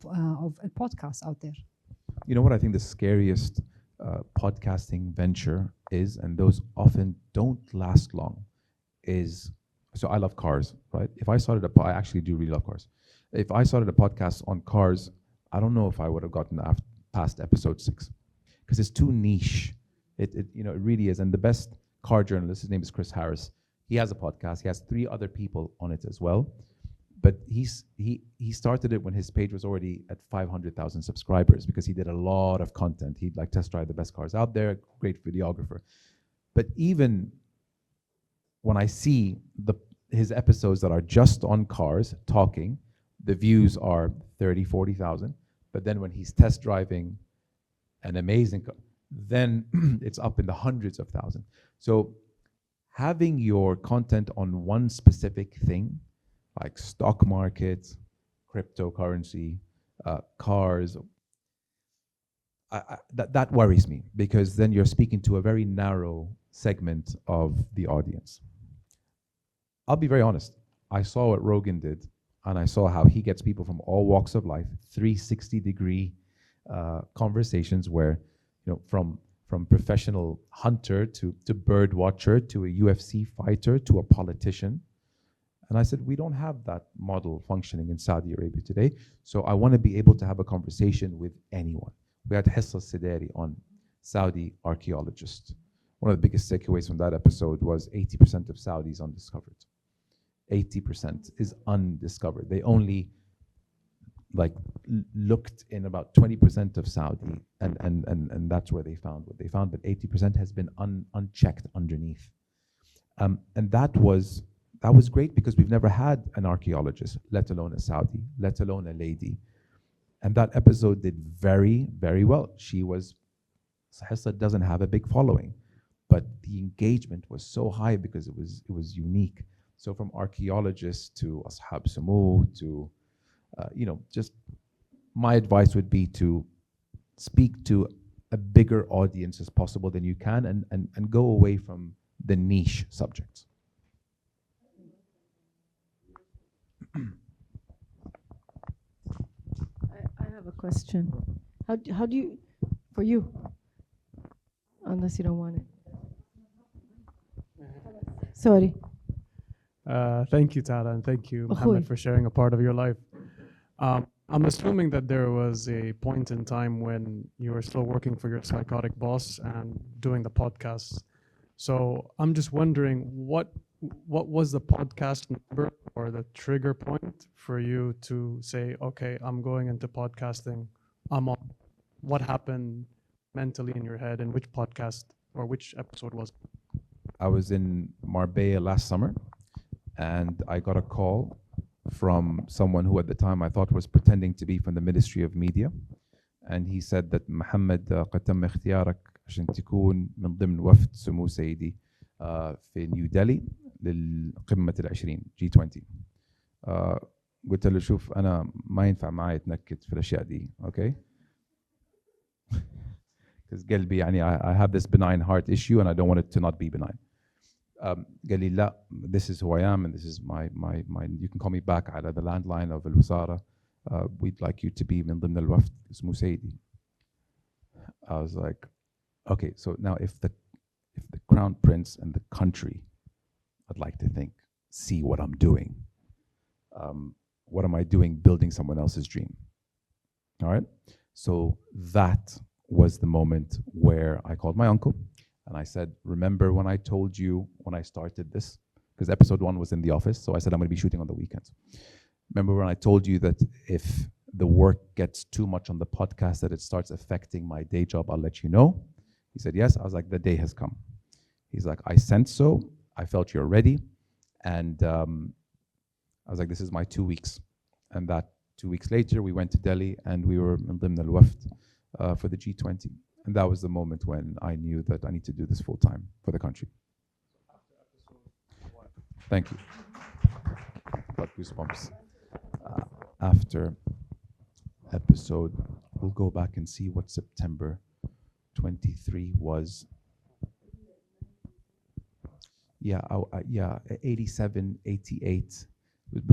podcasts out there? You know what I think the scariest podcasting venture is, and those often don't last long, is, so I love cars, right? If I started I actually do really love cars. If I started a podcast on cars, I don't know if I would have gotten past episode 6, because it's too niche. It really is. And the best car journalist, his name is Chris Harris. He has a podcast. He has 3 other people on it as well. But he started it when his page was already at 500,000 subscribers, because he did a lot of content. He'd like test drive the best cars out there, great videographer. But even when I see his episodes that are just on cars talking, the views are 30, 40,000. But then when he's test driving an amazing car, then it's up in the hundreds of thousands. So having your content on one specific thing, like stock market, cryptocurrency, cars, that worries me, because then you're speaking to a very narrow segment of the audience. I'll be very honest. I saw what Rogan did, and I saw how he gets people from all walks of life, 360-degree conversations where, from professional hunter to bird watcher to a UFC fighter to a politician. And I said, we don't have that model functioning in Saudi Arabia today. So I want to be able to have a conversation with anyone. We had Hessa Sideri on, Saudi archaeologist. One of the biggest takeaways from that episode was 80% of Saudis undiscovered. 80% is undiscovered. They only looked in about 20% of Saudi, and that's where they found what they found, but 80% has been unchecked underneath. And that was great, because we've never had an archaeologist, let alone a Saudi, let alone a lady. And that episode did very, very well. Hessa doesn't have a big following, but the engagement was so high because it was unique. So from archaeologists to Ashab Sumu to, just my advice would be to speak to a bigger audience as possible than you can, and go away from the niche subjects. I have a question. How do you, for you, unless you don't want it. Sorry. Thank you, Tala, and thank you, Mohammed, for sharing a part of your life. I'm assuming that there was a point in time when you were still working for your psychotic boss and doing the podcast. So I'm just wondering, what was the podcast number or the trigger point for you to say, okay, I'm going into podcasting, I'm on? What happened mentally in your head, and which podcast or which episode was it? I was in Marbella last summer, and I got a call from someone who at the time I thought was pretending to be from the Ministry of Media. And he said that محمد قد تم اختيارك عشان تكون من ضمن وفد سمو سيدي في نيو ديلي للقمة ال20 G20. قلت له شوف أنا ما ينفع معي أتنكد في الأشياء دي, okay? Because قلبي يعني I have this benign heart issue and I don't want it to not be benign. قال لي لا, this is who I am and this is my you can call me back على the landline of الوزارة. We'd like you to be من ضمن الوفد اسمه سيدي. I was like, okay, so now if the Crown Prince and the country, I'd like to think, see what I'm doing. What am I doing building someone else's dream? All right? So that was the moment where I called my uncle and I said, remember when I told you when I started this? Because episode 1 was in the office, so I said I'm going to be shooting on the weekends. Remember when I told you that if the work gets too much on the podcast that it starts affecting my day job, I'll let you know? He said, yes. I was like, the day has come. He's like, I sensed so. I felt you're ready. And I was like, this is my 2 weeks. And that 2 weeks later, we went to Delhi and we were من ضمن الوفد for the G20. And that was the moment when I knew that I need to do this full time for the country. Thank you. Got goosebumps. After episode, we'll go back and see what September 23 was. Yeah, 87, 88. It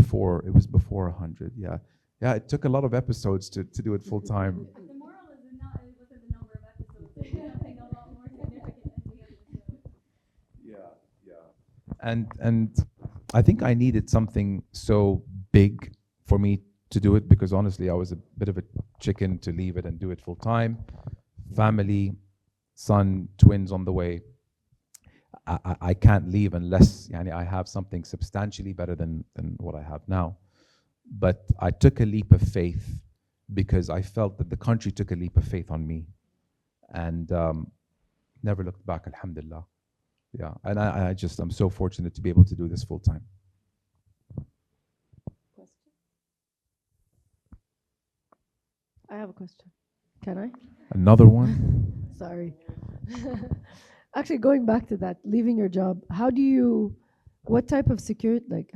was before 100. Yeah. Yeah, it took a lot of episodes to do it full time. The moral is not it wasn't the number of episodes. There's something a lot more significant at the episode. And I think I needed something so big for me to do it, because honestly I was a bit of a chicken to leave it and do it full time. Family, son, twins on the way. I can't leave unless I have something substantially better than what I have now. But I took a leap of faith because I felt that the country took a leap of faith on me, and never looked back, alhamdulillah. Yeah, and I'm so fortunate to be able to do this full time. I have a question. Can I? Another one? Sorry. Actually, going back to that, leaving your job, what type of security,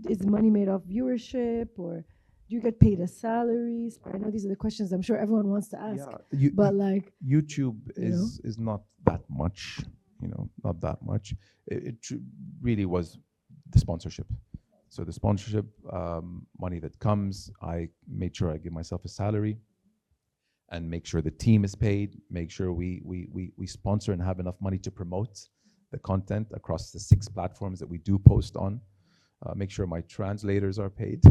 is money made off viewership, or do you get paid a salary? I know these are the questions I'm sure everyone wants to ask, but YouTube is not that much, not that much. It really was the sponsorship. So the sponsorship money that comes, I made sure I give myself a salary and make sure the team is paid, make sure we sponsor and have enough money to promote the content across the 6 platforms that we do post on. Make sure my translators are paid.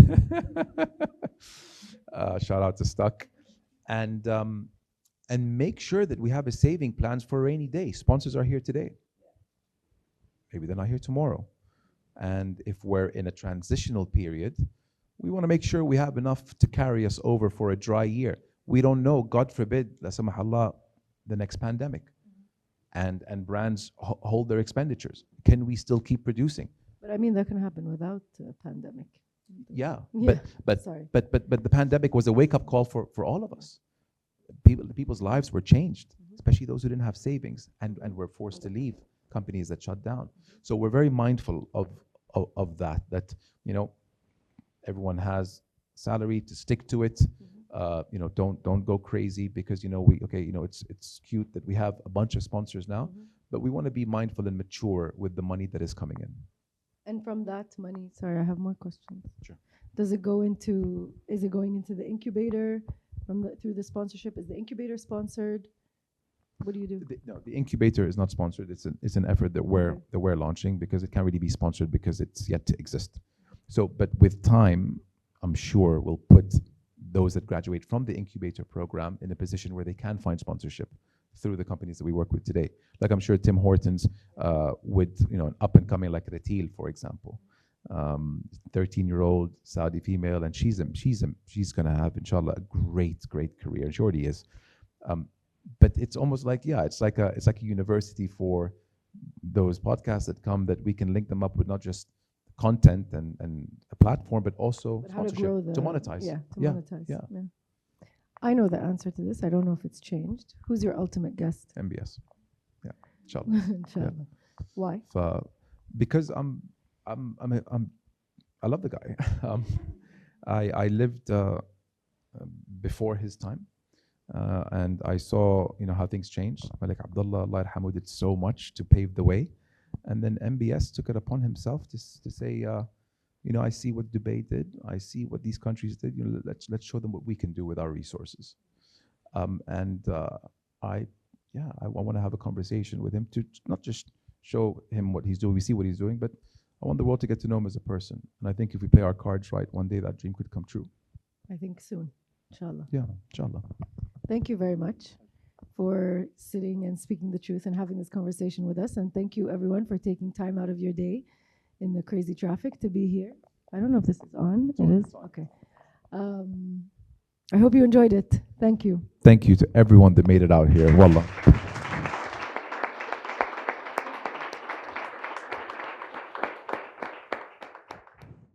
Shout out to Stuck. And make sure that we have a saving plans for a rainy day. Sponsors are here today. Maybe they're not here tomorrow. And if we're in a transitional period, we want to make sure we have enough to carry us over for a dry year. We don't know, God forbid, la samahallah, the next pandemic. And brands hold their expenditures. Can we still keep producing? But I mean, that can happen without a pandemic. Yeah, Yeah, but sorry. the pandemic was a wake-up call for all of us. People's lives were changed, especially those who didn't have savings and were forced to leave companies that shut down. So we're very mindful of that, everyone has salary, to stick to it. Don't go crazy, because it's cute that we have a bunch of sponsors now, but we want to be mindful and mature with the money that is coming in. And from that money, sorry, I have more questions. Sure. Is it going into the incubator through the sponsorship? Is the incubator sponsored? What do you do? The incubator is not sponsored. It's an effort that we're launching, because it can't really be sponsored because it's yet to exist. So, but with time, I'm sure we'll put those that graduate from the incubator program in a position where they can find sponsorship through the companies that we work with today. Like I'm sure Tim Hortons with an up and coming like Ratil, for example, 13-year-old Saudi female, and she's gonna have, inshallah, a great career. She already is. But it's almost like it's like a university for those podcasts that come, that we can link them up with not just content and a platform, but also sponsorship to monetize. Monetize. Yeah. I know the answer to this. I don't know if it's changed. Who's your ultimate guest? MBS. Yeah, inshallah. Inshallah. Yeah. Why? Because I love the guy. I lived before his time, and I saw how things changed. Malik Abdullah, Allah yarhamu, did so much to pave the way, and then MBS took it upon himself to say, I see what Dubai did, I see what these countries did. Let's show them what we can do with our resources. I want to have a conversation with him to not just show him what he's doing. We see what he's doing, but I want the world to get to know him as a person. And I think if we play our cards right, one day that dream could come true. I think soon, inshallah. Yeah, inshallah. Thank you very much for sitting and speaking the truth and having this conversation with us. And thank you, everyone, for taking time out of your day in the crazy traffic to be here. I don't know if this is on. It is? Okay. I hope you enjoyed it. Thank you. Thank you to everyone that made it out here. Wallah.